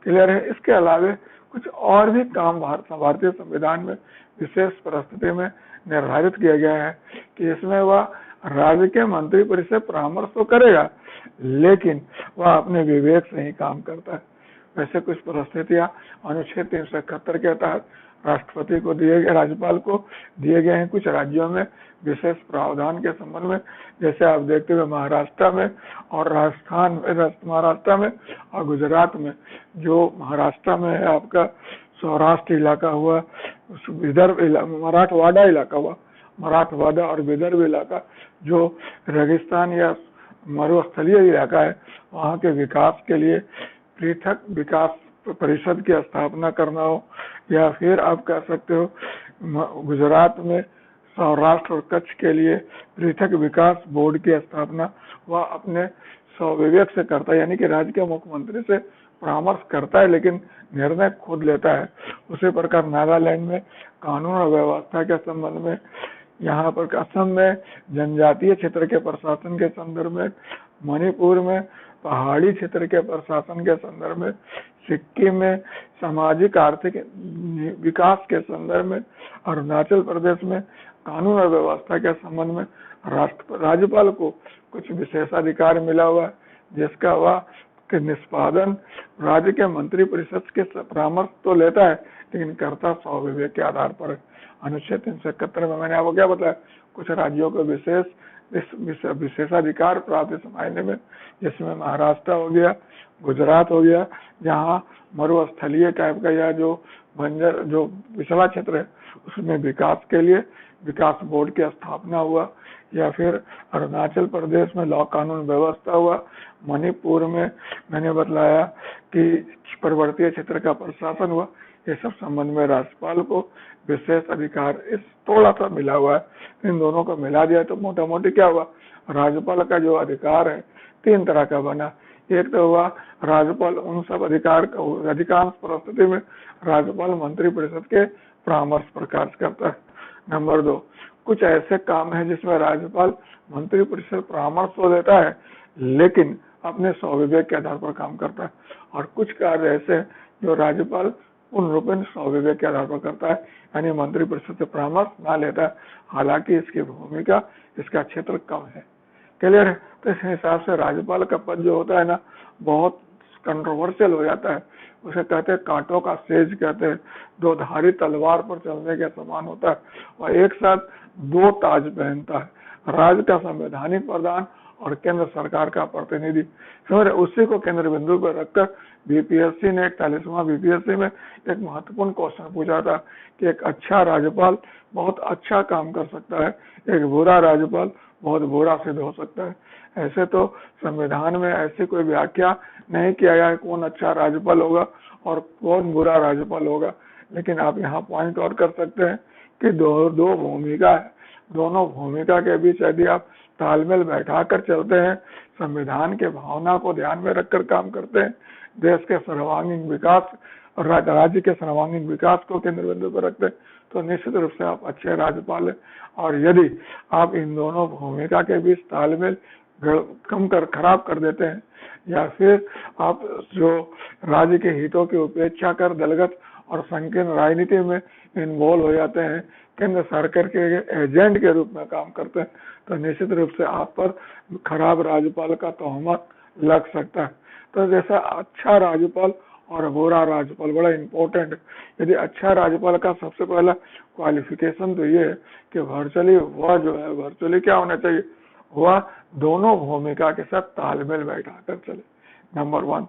क्लियर है। इसके अलावा कुछ और भी काम भारतीय संविधान में विशेष परिस्थिति में निर्धारित किया गया है कि इसमें वह राज्य के मंत्री परिषद परामर्श तो करेगा लेकिन वह अपने विवेक से ही काम करता है। वैसे कुछ परिस्थितियां अनुच्छेद 371 के तहत राष्ट्रपति को दिए गए, राज्यपाल को दिए गए हैं कुछ राज्यों में विशेष प्रावधान के संबंध में। जैसे आप देखते हुए महाराष्ट्र में और महाराष्ट्र में और गुजरात में, जो महाराष्ट्र में है आपका सौराष्ट्र इलाका हुआ, विदर्भ मराठवाड़ा इलाका हुआ, मराठवाड़ा और विदर्भ इलाका जो रेगिस्तान या मरुस्थलीय इलाका है, वहाँ के विकास के लिए पृथक विकास परिषद की स्थापना करना हो, या फिर आप कह सकते हो गुजरात में सौराष्ट्र और कच्छ के लिए पृथक विकास बोर्ड की स्थापना वह अपने स्वविवेक से करता है, यानी कि राज्य के मुख्यमंत्री से परामर्श करता है लेकिन निर्णय खुद लेता है। उसी प्रकार नागालैंड में कानून और व्यवस्था के संबंध में, यहाँ पर असम में जनजातीय क्षेत्र के प्रशासन के संदर्भ में, मणिपुर में पहाड़ी क्षेत्र के प्रशासन के संदर्भ में, सिक्किम में सामाजिक आर्थिक विकास के संदर्भ में, अरुणाचल प्रदेश में कानून और व्यवस्था के संबंध में राज्यपाल को कुछ विशेषाधिकार मिला हुआ है, जिसका वह के निष्पादन राज्य के मंत्री परिषद के परामर्श तो लेता है लेकिन करता स्वविवेक के आधार पर। अनुच्छेद 371 में मैंने आपको क्या बताया, कुछ राज्यों को विशेषाधिकार प्राप्त इस मायने में, जिसमें महाराष्ट्र हो गया, गुजरात हो गया, जहाँ मरुस्थलीय टाइप का या जो बंजर जो पिछड़ा क्षेत्र है उसमें विकास के लिए विकास बोर्ड की स्थापना हुआ, या फिर अरुणाचल प्रदेश में लॉ कानून व्यवस्था हुआ, मणिपुर में मैंने बतलाया कि पर्वतीय क्षेत्र का प्रशासन हुआ। ये सब संबंध में राज्यपाल को विशेष अधिकार इस थोड़ा सा मिला हुआ है। इन दोनों को मिला दिया तो मोटा मोटी क्या हुआ, राज्यपाल का जो अधिकार है 3 तरह का बना। एक तो हुआ राज्यपाल उन सब अधिकांश परिस्थिति में राज्यपाल मंत्री परिषद के परामर्श पर कार्य करता है। नंबर 2, कुछ ऐसे काम है जिसमें राज्यपाल मंत्री परिषद परामर्श तो देता है लेकिन अपने स्वविवेक के आधार पर काम करता है, और कुछ कार्य ऐसे जो राज्यपाल पूर्ण रूप में स्वविवेक के आधार पर करता है, यानी मंत्री परिषद से परामर्श ना लेता है, हालांकि इसकी भूमिका इसका क्षेत्र कम है। क्लियर है? तो इस हिसाब से राज्यपाल का पद जो होता है ना बहुत कंट्रोवर्शियल हो जाता है। उसे कहते हैं कांटों का सेज कहते हैं, 2 धारी तलवार पर चलने के समान होता है, और एक साथ 2 ताज पहनता है, राज्य का संवैधानिक प्रधान और केंद्र सरकार का प्रतिनिधि। समझ, उसी को केंद्र बिंदु पर रखकर बीपीएससी ने 41वां बीपीएससी में एक महत्वपूर्ण क्वेश्चन पूछा था कि एक अच्छा राज्यपाल बहुत अच्छा काम कर सकता है, एक बुरा राज्यपाल बहुत बुरा सिद्ध हो सकता है। ऐसे तो संविधान में ऐसी कोई व्याख्या नहीं किया गया है कौन अच्छा राज्यपाल होगा और कौन बुरा राज्यपाल होगा, लेकिन आप यहाँ पॉइंट आउट कर सकते हैं कि दो भूमिका है, दोनों भूमिका के बीच यदि आप तालमेल बैठाकर चलते हैं, संविधान के भावना को ध्यान में रखकर काम करते हैं, देश के सर्वांगीण विकास और राज्य के सर्वांगीण विकास को केंद्र बिंदु पर रखते हैं, तो निश्चित रूप से आप अच्छे राज्यपाल हैं। और यदि आप इन दोनों भूमिका के बीच तालमेल खराब कर देते हैं, या फिर आप जो राज्य के हितों की उपेक्षा कर दलगत और संकीर्ण राजनीति में इन्वॉल्व हो जाते हैं, केंद्र सरकार के एजेंट के रूप में काम करते हैं, तो निश्चित रूप से आप पर खराब राज्यपाल का तोहमत लग सकता है। तो जैसा अच्छा राज्यपाल और बुरा राज्यपाल बड़ा इंपॉर्टेंट है। यदि अच्छा राज्यपाल का सबसे पहला क्वालिफिकेशन तो ये है कि वर्चुअली क्या होना चाहिए, वह दोनों भूमिका के साथ तालमेल बैठाकर चले, नंबर 1।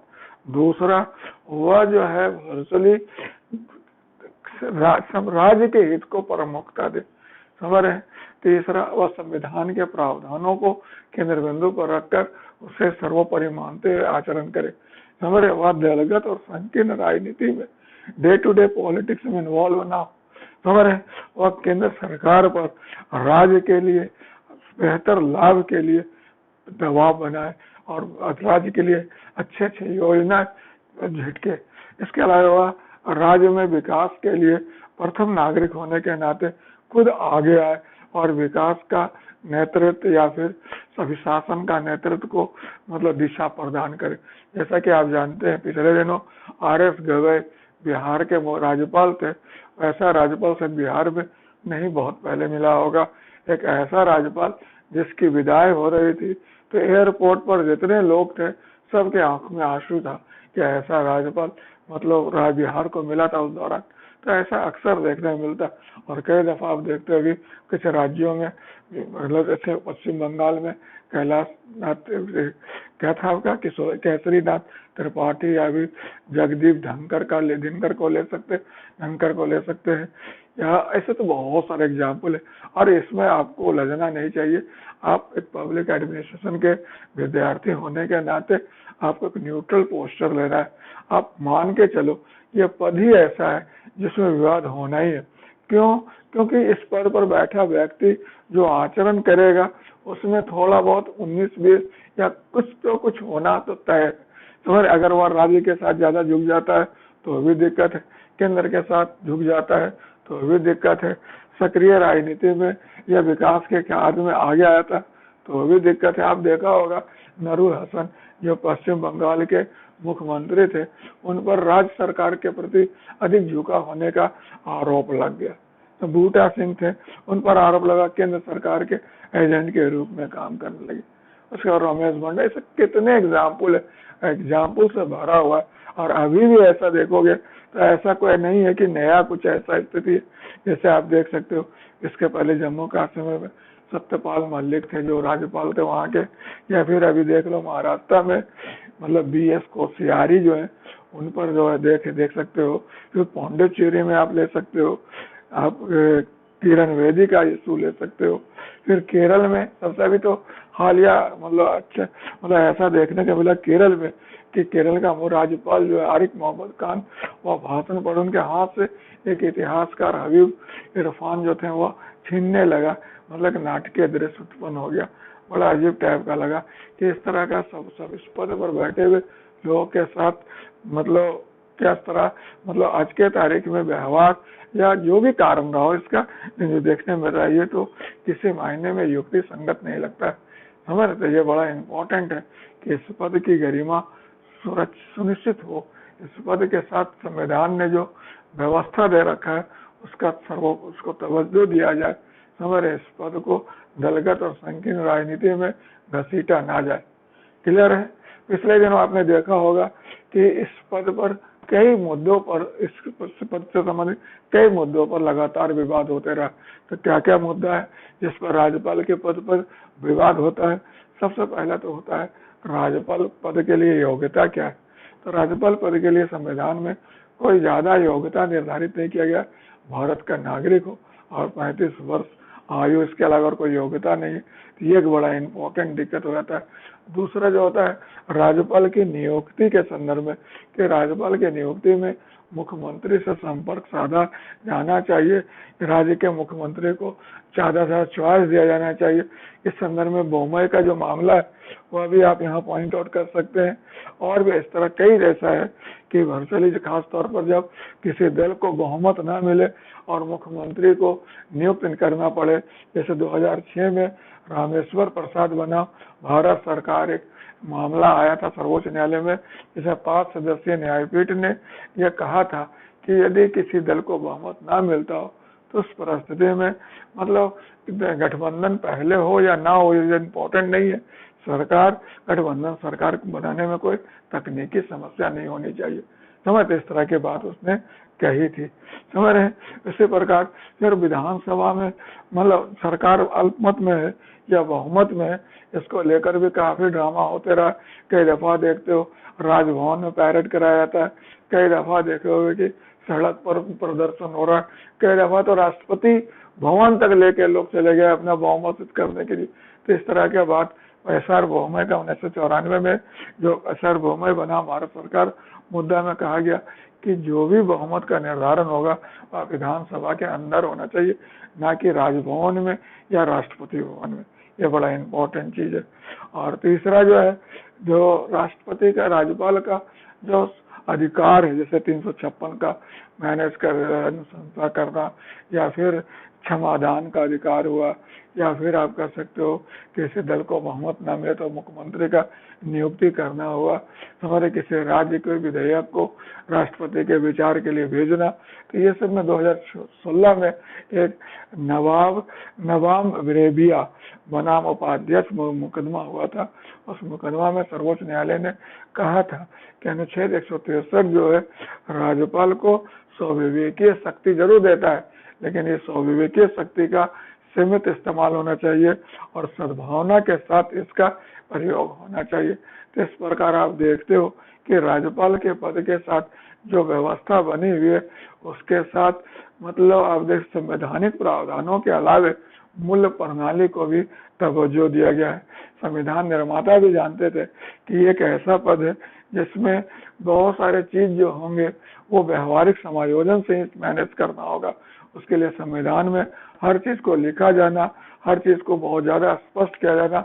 दूसरा, वह जो है वर्चुअली राज्य के हित को प्रमुखता दे, समझ रहे हैं। तीसरा, वह संविधान के प्रावधानों को केंद्र बिंदु पर रखकर उसे सर्वोपरि मानते हुए आचरण करे, समझ रहे। वह दलगत और संकीर्ण राजनीति में डे टू डे पॉलिटिक्स में इन्वॉल्व ना हो, समझ रहे। वह केंद्र सरकार पर राज्य के लिए बेहतर लाभ के लिए दबाव बनाए और राज्य के लिए अच्छे अच्छे योजना झटके। इसके अलावा राज्य में विकास के लिए प्रथम नागरिक होने के नाते खुद आगे आए और विकास का नेतृत्व या फिर सभी शासन का नेतृत्व को मतलब दिशा प्रदान करे। जैसा कि आप जानते हैं पिछले दिनों RS गवई बिहार के राज्यपाल थे, ऐसा राज्यपाल से बिहार में नहीं बहुत पहले मिला होगा। एक ऐसा राज्यपाल जिसकी विदाई हो रही थी तो एयरपोर्ट पर जितने लोग थे सबके आंखों में आंसू था कि ऐसा राज्यपाल मतलब बिहार को मिला था उस दौरान। तो ऐसा अक्सर देखने को मिलता, और कई दफा आप देखते होंगे कुछ राज्यों में, मतलब जैसे पश्चिम बंगाल में कैलाश नाथ क्या था आपका केसरीनाथ त्रिपाठी या भी जगदीप धनखड़ को ले सकते हैं। यहाँ ऐसे तो बहुत सारे एग्जाम्पल है, और इसमें आपको लजना नहीं चाहिए। आप एक पब्लिक एडमिनिस्ट्रेशन के विद्यार्थी होने के नाते आपको एक न्यूट्रल पोस्टर लेना है। आप मान के चलो ये पद ही ऐसा है जिसमें विवाद होना ही है। क्यों? क्योंकि इस पद पर बैठा व्यक्ति जो आचरण करेगा उसमें थोड़ा बहुत 19-20 या कुछ होना तो तय है। तो अगर वह राज्य के साथ ज्यादा झुक जाता है तो भी दिक्कत है, केंद्र के साथ झुक जाता है तो भी दिक्कत है, सक्रिय राजनीति में या विकास के कार्य में आगे आया था तो भी दिक्कत है। आप देखा होगा नूरुल हसन जो पश्चिम बंगाल के मुख्यमंत्री थे, उन पर राज्य सरकार के प्रति अधिक झुकाव होने का आरोप लग गया। तो बूटा सिंह थे, उन पर आरोप लगा केंद्र सरकार के एजेंट के रूप में काम करने लगे। उसके बाद रमेश बंडा, ऐसे कितने एग्जाम्पल है, एग्जाम्पल से भरा हुआ है। और अभी भी ऐसा देखोगे तो ऐसा कोई नहीं है कि नया कुछ ऐसा स्थिति है। जैसे आप देख सकते हो, इसके पहले जम्मू कश्मीर में सत्यपाल मलिक थे जो राज्यपाल थे वहाँ के, या फिर अभी देख लो महाराष्ट्र में मतलब BS कोश्यारी जो है उन पर जो है देख सकते हो। फिर पौंडीचेरी में आप ले सकते हो, आप किरण बेदी का इशू ले सकते हो। फिर केरल में सबसे अभी तो हालिया मतलब अच्छा मतलब ऐसा देखने को मिला केरल में कि केरल का वो राज्यपाल जो है आरिफ मोहम्मद खान, वह भाषण पर उनके हाथ से एक इतिहासकार हबीब इरफान जो थे वो छीनने लगा, मतलब नाटकीय दृश्य उत्पन्न हो गया। बड़ा अजीब टाइप का लगा कि इस तरह का सब इस पद पर बैठे हुए लोगों के साथ मतलब किस तरह मतलब आज के तारीख में व्यवहार या जो भी कारण रहा हो इसका जो देखने में रहा, ये तो किसी मायने में युक्ति संगत नहीं लगता है। समझ रहे, ये बड़ा इम्पोर्टेंट है कि इस पद की गरिमा सुनिश्चित हो। इस पद के साथ संविधान ने जो व्यवस्था दे रखा है उसको तवज्जो दिया जाए। समझ रहे, इस पद को दलगत और संकीर्ण राजनीति में घसीटा ना जाए। क्लियर है। पिछले दिनों आपने देखा होगा कि इस पद पर कई मुद्दों पर, इस पद से संबंधित कई मुद्दों पर लगातार विवाद होते रहा। तो क्या क्या मुद्दा है जिस पर राज्यपाल के पद पर विवाद होता है? सबसे पहला तो होता है राज्यपाल पद के लिए योग्यता क्या है। तो राज्यपाल पद के लिए संविधान में कोई ज्यादा योग्यता निर्धारित नहीं किया गया। भारत का नागरिक हो और 35 वर्ष आयु, इसके अलावा और कोई योग्यता नहीं है। तो ये एक बड़ा इंपॉर्टेंट दिक्कत हो जाता है। दूसरा जो होता है राज्यपाल की नियुक्ति के संदर्भ में, कि राज्यपाल की नियुक्ति में मुख्यमंत्री से संपर्क साधा जाना चाहिए, राज्य के मुख्यमंत्री को ज्यादा चॉइस दिया जाना चाहिए। इस संदर्भ में बोमई का जो मामला है वह भी आप यहाँ पॉइंट आउट कर सकते हैं। और भी इस तरह कई ऐसा है कि वर्चुअली खास तौर पर जब किसी दल को बहुमत ना मिले और मुख्यमंत्री को नियुक्त करना पड़े, जैसे 2006 में रामेश्वर प्रसाद बना भारत सरकार, एक मामला आया था सर्वोच्च न्यायालय में, जिसे 5 सदस्यीय न्यायपीठ ने यह कहा था कि यदि किसी दल को बहुमत ना मिलता हो तो उस परिस्थिति में मतलब गठबंधन पहले हो या ना हो ये इम्पोर्टेंट नहीं है। गठबंधन सरकार बनाने में कोई तकनीकी समस्या नहीं होनी चाहिए। समझते, इस तरह की बात उसने कही थी। समझ रहे। इसी प्रकार फिर विधानसभा में मतलब सरकार अल्पमत में है या बहुमत में है, इसको लेकर भी काफी ड्रामा होते रहा। कई दफा देखते हो राजभवन में पैरेड कराया जाता है, कई दफा देखे होगे कि सड़क पर प्रदर्शन हो रहा है, कई दफा तो राष्ट्रपति भवन तक लेके लोग चले गए अपना बहुमत सिद्ध करने के लिए। तो इस तरह के बात SR बोमई का 1994 में जो SR बोमई बना भारत सरकार मुद्दा में कहा गया कि जो भी बहुमत का निर्धारण होगा वह विधानसभा के अंदर होना चाहिए, ना कि राजभवन में या राष्ट्रपति भवन में। ये बड़ा इम्पोर्टेंट चीज है। और तीसरा जो है, जो राष्ट्रपति का राज्यपाल का जो अधिकार है, जैसे 356 का मैनेज अनुशंसा करना, या फिर क्षमादान का अधिकार हुआ, या फिर आप कह सकते हो किसी दल को बहुमत न मिले तो मुख्यमंत्री का नियुक्ति करना हुआ, हमारे किसी राज्य के विधेयक को राष्ट्रपति के विचार के लिए भेजना। तो ये सब में 2016 में एक नवाब रेबिया बनाम उपाध्यक्ष मुकदमा हुआ था। उस मुकदमा में सर्वोच्च न्यायालय ने कहा था कि अनुच्छेद 163 जो है राज्यपाल को स्वविवेकीय शक्ति जरूर देता है, लेकिन ये स्वविवेकीय शक्ति का सीमित इस्तेमाल होना चाहिए और सद्भावना के साथ इसका प्रयोग होना चाहिए। तो इस प्रकार आप देखते हो कि राज्यपाल के पद के साथ जो व्यवस्था बनी हुई है उसके साथ मतलब आप देख संवैधानिक प्रावधानों के अलावे मूल्य प्रणाली को भी तवज्जो दिया गया है। संविधान निर्माता भी जानते थे कि एक ऐसा पद है जिसमें बहुत सारे चीज जो होंगे वो व्यवहारिक समायोजन से मैनेज करना होगा। उसके लिए संविधान में हर चीज को लिखा जाना, हर चीज को बहुत ज्यादा स्पष्ट किया जाना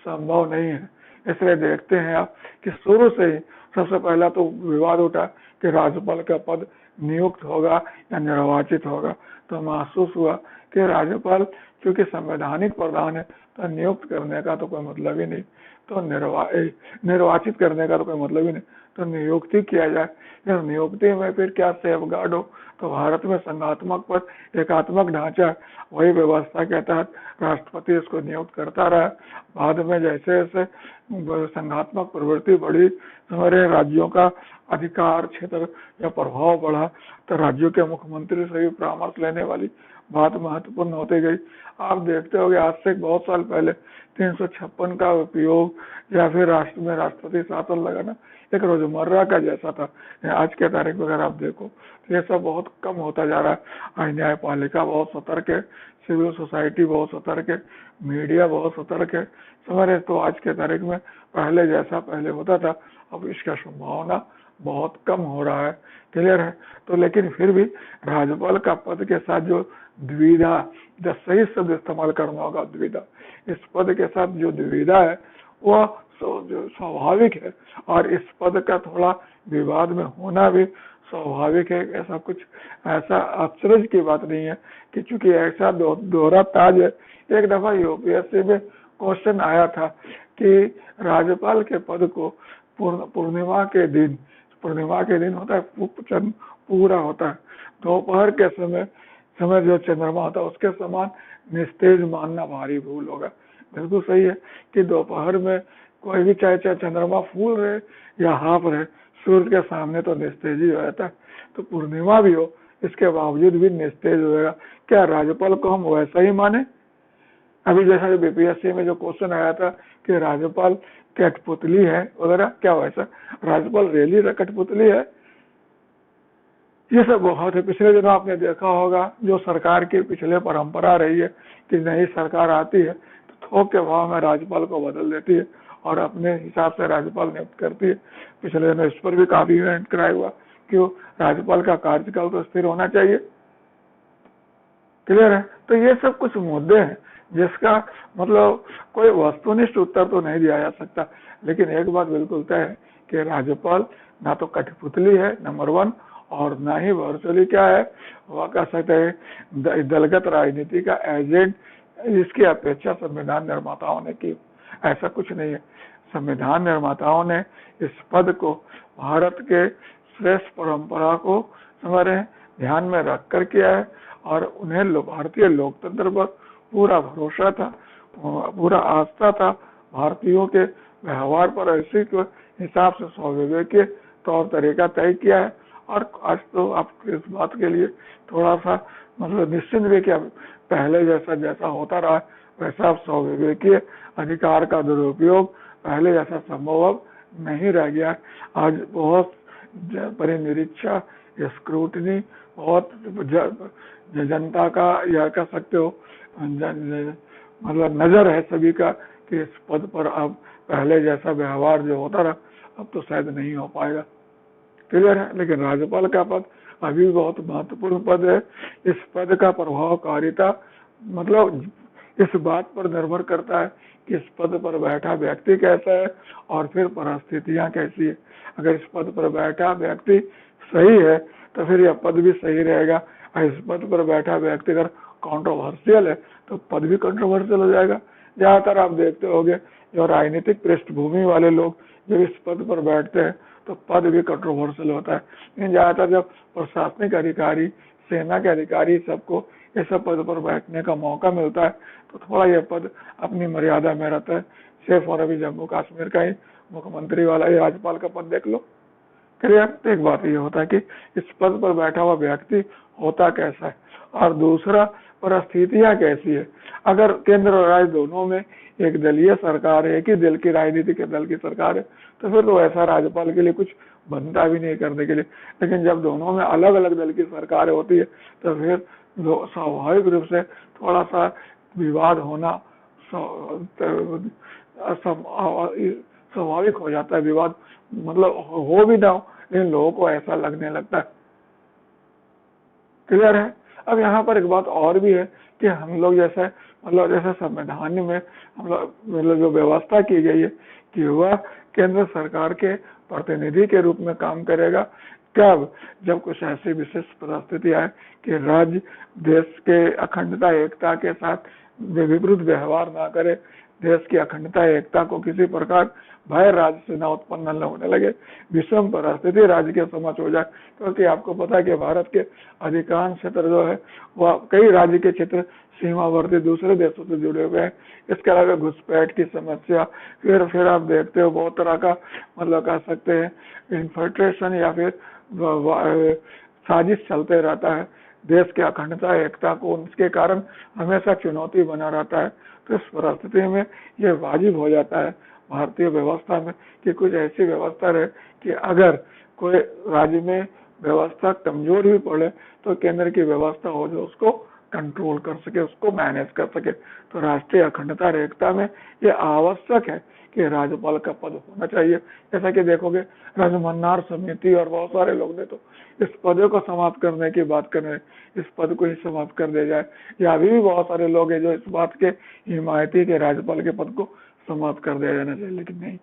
संभव नहीं है। इसलिए देखते हैं आप कि शुरू से ही सबसे पहला तो विवाद उठा कि राज्यपाल का पद नियुक्त होगा या निर्वाचित होगा। तो महसूस हुआ कि राज्यपाल क्योंकि संवैधानिक प्रधान है तो नियुक्त करने का तो कोई मतलब ही नहीं, तो निर्वाचित करने का तो कोई मतलब ही नहीं, तो नियुक्ति किया जाए। इस नियुक्ति में फिर क्या सेफगार्ड हो, तो भारत में संघात्मक पद एकात्मक ढांचा है, वही व्यवस्था के तहत राष्ट्रपति इसको नियुक्त करता रहा। बाद में जैसे जैसे संघात्मक प्रवृत्ति बढ़ी, हमारे राज्यों का अधिकार क्षेत्र या प्रभाव बढ़ा, तो राज्यों के मुख्यमंत्री से भी परामर्श लेने वाली बात महत्वपूर्ण होती गई। आप देखते होंगे आज से बहुत साल पहले 356 का उपयोग या फिर राष्ट्र में राष्ट्रपति शासन लगाना एक रोजमर्रा का जैसा था। आज के तारीख में अगर आप देखो तो ये सब बहुत कम होता जा रहा है। न्यायपालिका बहुत सतर्क है, सिविल सोसाइटी बहुत सतर्क है, मीडिया बहुत सतर्क है। समझ तो आज के तारीख में पहले जैसा पहले होता था, अब इसका संभावना बहुत कम हो रहा है। क्लियर है? तो लेकिन फिर भी राज्यपाल का पद के साथ जो द्विधा, जब सही शब्द इस्तेमाल करना होगा, द्विधा, इस पद के साथ जो द्विधा है वह जो स्वाभाविक है, और इस पद का थोड़ा विवाद में होना भी स्वाभाविक है। ऐसा कुछ ऐसा आश्चर्य की बात नहीं है कि चूंकि ऐसा दोहरा ताज है। एक दफा यूपीएससी में क्वेश्चन आया था कि राज्यपाल के पद को पूर्णिमा के दिन होता है, चंद्र पूरा होता है, दोपहर के समय जो चंद्रमा होता है उसके समान निस्तेज मानना भारी भूल होगा। बिल्कुल सही है कि दोपहर में कोई भी चाहे चंद्रमा फूल रहे या हाफ रहे, सूर्य के सामने तो निस्तेज ही रहता है, तो पूर्णिमा भी हो इसके बावजूद भी निस्तेज होगा। क्या राज्यपाल को हम वैसा ही माने? अभी जैसा बीपीएससी में जो क्वेश्चन आया था कि राज्यपाल कठपुतली है वगैरह, क्या वैसा राज्यपाल रियली कठपुतली है? ये सब बहुत है। पिछले दिनों आपने देखा होगा जो सरकार की पिछले परंपरा रही है कि नई सरकार आती है तो थोक के भाव में राज्यपाल को बदल देती है और अपने हिसाब से राज्यपाल नियुक्त करती है। पिछले दिनों इस पर भी काफी इवेंट कराया हुआ, क्यों? राज्यपाल का कार्यकाल तो स्थिर होना चाहिए। क्लियर है? तो ये सब कुछ मुद्दे हैं जिसका मतलब कोई वस्तुनिष्ठ उत्तर तो नहीं दिया जा सकता, लेकिन एक बात बिल्कुल तय है कि राज्यपाल ना तो कठपुतली है नंबर 1, और ना ही वर्चुअली क्या है, वह कह सकते हैं दलगत राजनीति का एजेंट, इसकी अपेक्षा संविधान निर्माताओं ने की। ऐसा कुछ नहीं है। संविधान निर्माताओं ने इस पद को भारत के श्रेष्ठ परंपरा को समझ रहे हैं ध्यान में रख कर किया है, और उन्हें भारतीय लोकतंत्र पर पूरा भरोसा था, पूरा आस्था था, भारतीयों के व्यवहार पर ऐसे के हिसाब से स्वविवेकीय तौर तरीका तय किया है। और आज तो आप इस बात के लिए थोड़ा सा मतलब निश्चिंत भी क्या पहले जैसा होता रहा वैसा अब स्वविवेकीय अधिकार का दुरुपयोग पहले जैसा संभव नहीं रह गया। आज बहुत परिनिरीक्षा, स्क्रूटनी, बहुत जनता का या कह सकते हो मतलब नजर है सभी का कि इस पद पर अब पहले जैसा व्यवहार जो होता रहा अब तो शायद नहीं हो पाएगा। क्लियर है? लेकिन राज्यपाल का पद अभी बहुत महत्वपूर्ण पद है। इस पद का प्रभावकारिता मतलब इस बात पर निर्भर करता है कि इस पद पर बैठा व्यक्ति कैसा है और फिर परिस्थितियां कैसी है। अगर इस पद पर बैठा व्यक्ति सही है तो फिर यह पद भी सही रहेगा, और इस पद पर बैठा व्यक्ति अगर कॉन्ट्रोवर्शियल है तो पद भी कॉन्ट्रोवर्शियल हो जाएगा। ज्यादातर आप देखते होंगे जो राजनीतिक पृष्ठभूमि वाले लोग जब इस पद पर बैठते हैं तो पद भी कंट्रोवर्शियल होता है। लेकिन ज्यादातर जब प्रशासनिक अधिकारी, सेना के अधिकारी सबको इस पद पर बैठने का मौका मिलता है तो थोड़ा यह पद अपनी मर्यादा में रहता है। सिर्फ और अभी जम्मू कश्मीर का ही मुख्यमंत्री वाला ही राज्यपाल का पद देख लो। क्लियर? तो एक बात ये होता है कि इस पद पर बैठा हुआ व्यक्ति होता कैसा है, और दूसरा परिस्थितियां कैसी है। अगर केंद्र और राज्य दोनों में एक दलीय सरकार है, एक ही दल की राजनीति के दल की सरकार है, तो फिर तो ऐसा राज्यपाल के लिए कुछ बनता भी नहीं करने के लिए। लेकिन जब दोनों में अलग अलग दल की सरकार होती है तो फिर स्वाभाविक रूप से थोड़ा सा विवाद होना स्वाभाविक हो जाता है। विवाद मतलब हो भी ना हो, लेकिन लोगों को ऐसा लगने लगता है। क्लियर है? अब यहाँ पर एक बात और भी है कि हम लोग जैसे संविधान में हम लोग मतलब जो व्यवस्था की गई है कि वह केंद्र सरकार के प्रतिनिधि के रूप में काम करेगा। कब? जब कुछ ऐसी विशेष परिस्थिति आए कि राज्य देश के अखंडता एकता के साथ विपरीत व्यवहार ना करे, देश की अखंडता एकता को किसी प्रकार भय राज्य से न उत्पन्न न होने लगे, विषम परिस्थिति राज्य के समक्ष हो जाए। क्योंकि आपको पता है कि भारत के अधिकांश क्षेत्र जो है वह कई राज्य के क्षेत्र सीमावर्ती दूसरे देशों से जुड़े हुए हैं। इसके अलावा घुसपैठ की समस्या, फिर आप देखते हो बहुत तरह का मतलब कह सकते हैं इन्फिल्ट्रेशन या फिर साजिश चलते रहता है। देश की अखंडता एकता को उसके कारण हमेशा चुनौती बना रहता है। तो इस परिस्थिति में ये वाजिब हो जाता है भारतीय व्यवस्था में कि कुछ ऐसी व्यवस्था रहे कि अगर कोई राज्य में व्यवस्था कमजोर भी पड़े तो केंद्र की व्यवस्था हो जो उसको कंट्रोल कर सके, उसको मैनेज कर सके। तो राष्ट्रीय अखंडता और एकता में ये आवश्यक है कि राज्यपाल का पद होना चाहिए। जैसा कि देखोगे राजमन्नार समिति और बहुत सारे लोग ने तो इस पद को समाप्त करने की बात कर रहे हैं, इस पद को ही समाप्त कर दिया जाए, या अभी भी बहुत सारे लोग हैं जो इस बात के हिमायती के राज्यपाल के पद को समाप्त कर दिया जाना चाहिए। लेकिन नहीं,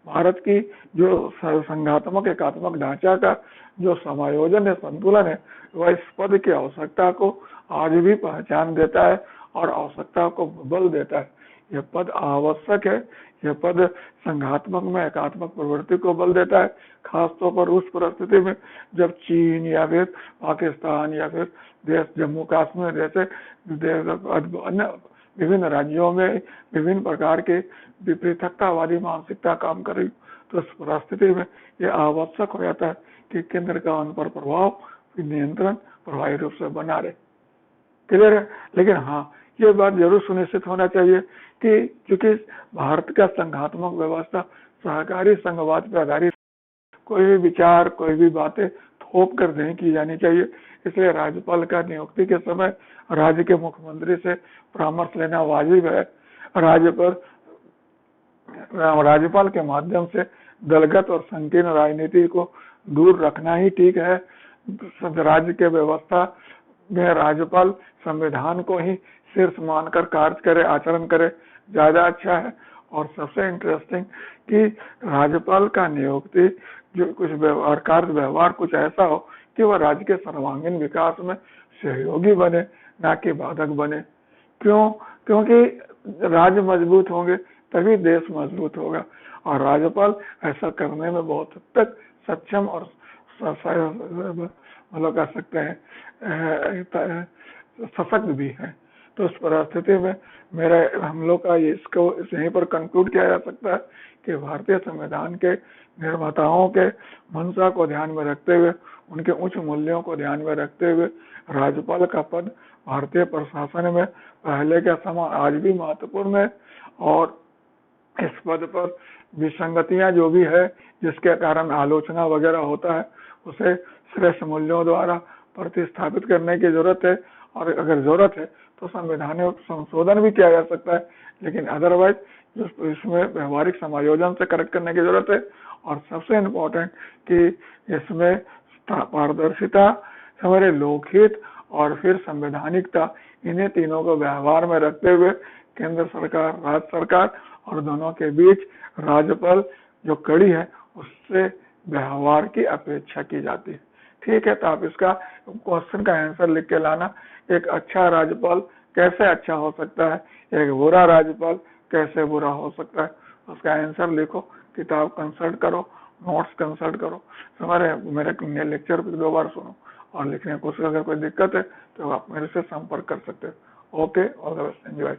भारत की जो संघात्मक एकात्मक ढांचा का जो समायोजन है, संतुलन है, वह इस पद की आवश्यकता को आज भी पहचान देता है और आवश्यकता को बल देता है। यह पद आवश्यक है, यह पद संघात्मक में एकात्मक प्रवृत्ति को बल देता है, खासतौर पर उस परिस्थिति में जब चीन या फिर पाकिस्तान या फिर देश जम्मू कश्मीर जैसे अन्य विभिन्न राज्यों में विभिन्न प्रकार के विपरीततावादी मानसिकता काम कर रही। तो इस परिस्थिति में यह आवश्यक हो जाता है कि केंद्र का उन पर प्रभाव नियंत्रण प्रभावी रूप से बना रहे। क्लियर है? लेकिन हाँ, ये बात जरूर सुनिश्चित होना चाहिए कि चूंकि भारत का संघात्मक व्यवस्था सहकारी संघवाद पर आधारित, कोई भी विचार कोई भी बातें थोप कर नहीं की जानी चाहिए। इसलिए राज्यपाल का नियुक्ति के समय राज्य के मुख्यमंत्री से परामर्श लेना वाजिब है। राज्यपाल के माध्यम से दलगत और संकीर्ण राजनीति को दूर रखना ही ठीक है। राज्य के व्यवस्था में राज्यपाल संविधान को ही शीर्ष मानकर कार्य करे, आचरण करे, ज्यादा अच्छा है। और सबसे इंटरेस्टिंग कि राज्यपाल का नियुक्ति जो कुछ व्यवहार कुछ ऐसा हो कि वह राज्य के सर्वांगीण विकास में सहयोगी बने, ना कि बाधक बने। क्यों? क्योंकि राज्य मजबूत होंगे तभी देश मजबूत होगा, और राज्यपाल ऐसा करने में बहुत हद तक सक्षम और मतलब कह सकते हैं सशक्त भी है। तो इस परिस्थिति में हम लोग का इसको यहीं पर कंक्लूड किया जा सकता है कि भारतीय संविधान के निर्माताओं के मंशा को ध्यान में रखते हुए, उनके उच्च मूल्यों को ध्यान में रखते हुए राज्यपाल का पद भारतीय प्रशासन में पहले के समान आज भी महत्वपूर्ण है। और इस पद पर विसंगतियां जो भी है जिसके कारण आलोचना वगैरह होता है, उसे श्रेष्ठ मूल्यों द्वारा प्रतिस्थापित करने की जरूरत है। और अगर जरूरत है तो संविधान में संशोधन भी किया जा सकता है, लेकिन अदरवाइज इसमें व्यवहारिक समायोजन से करेक्ट करने की जरूरत है। और सबसे इम्पोर्टेंट कि इसमें पारदर्शिता, हमारे लोकहित और फिर संवैधानिकता, इन्हें तीनों को व्यवहार में रखते हुए केंद्र सरकार, राज्य सरकार और दोनों के बीच राज्यपाल जो कड़ी है उससे व्यवहार की अपेक्षा की जाती है। ठीक है, तो आप इसका क्वेश्चन का आंसर लिख के लाना। एक अच्छा राज्यपाल कैसे अच्छा हो सकता है, एक बुरा राज्यपाल कैसे बुरा हो सकता है, उसका आंसर लिखो, किताब कंसल्ट करो, नोट्स कंसल्ट करो, मेरे लेक्चर को 2 बार सुनो और लिखने को अगर कोई दिक्कत है तो आप मेरे से संपर्क कर सकते हो। Okay, all the best, enjoy.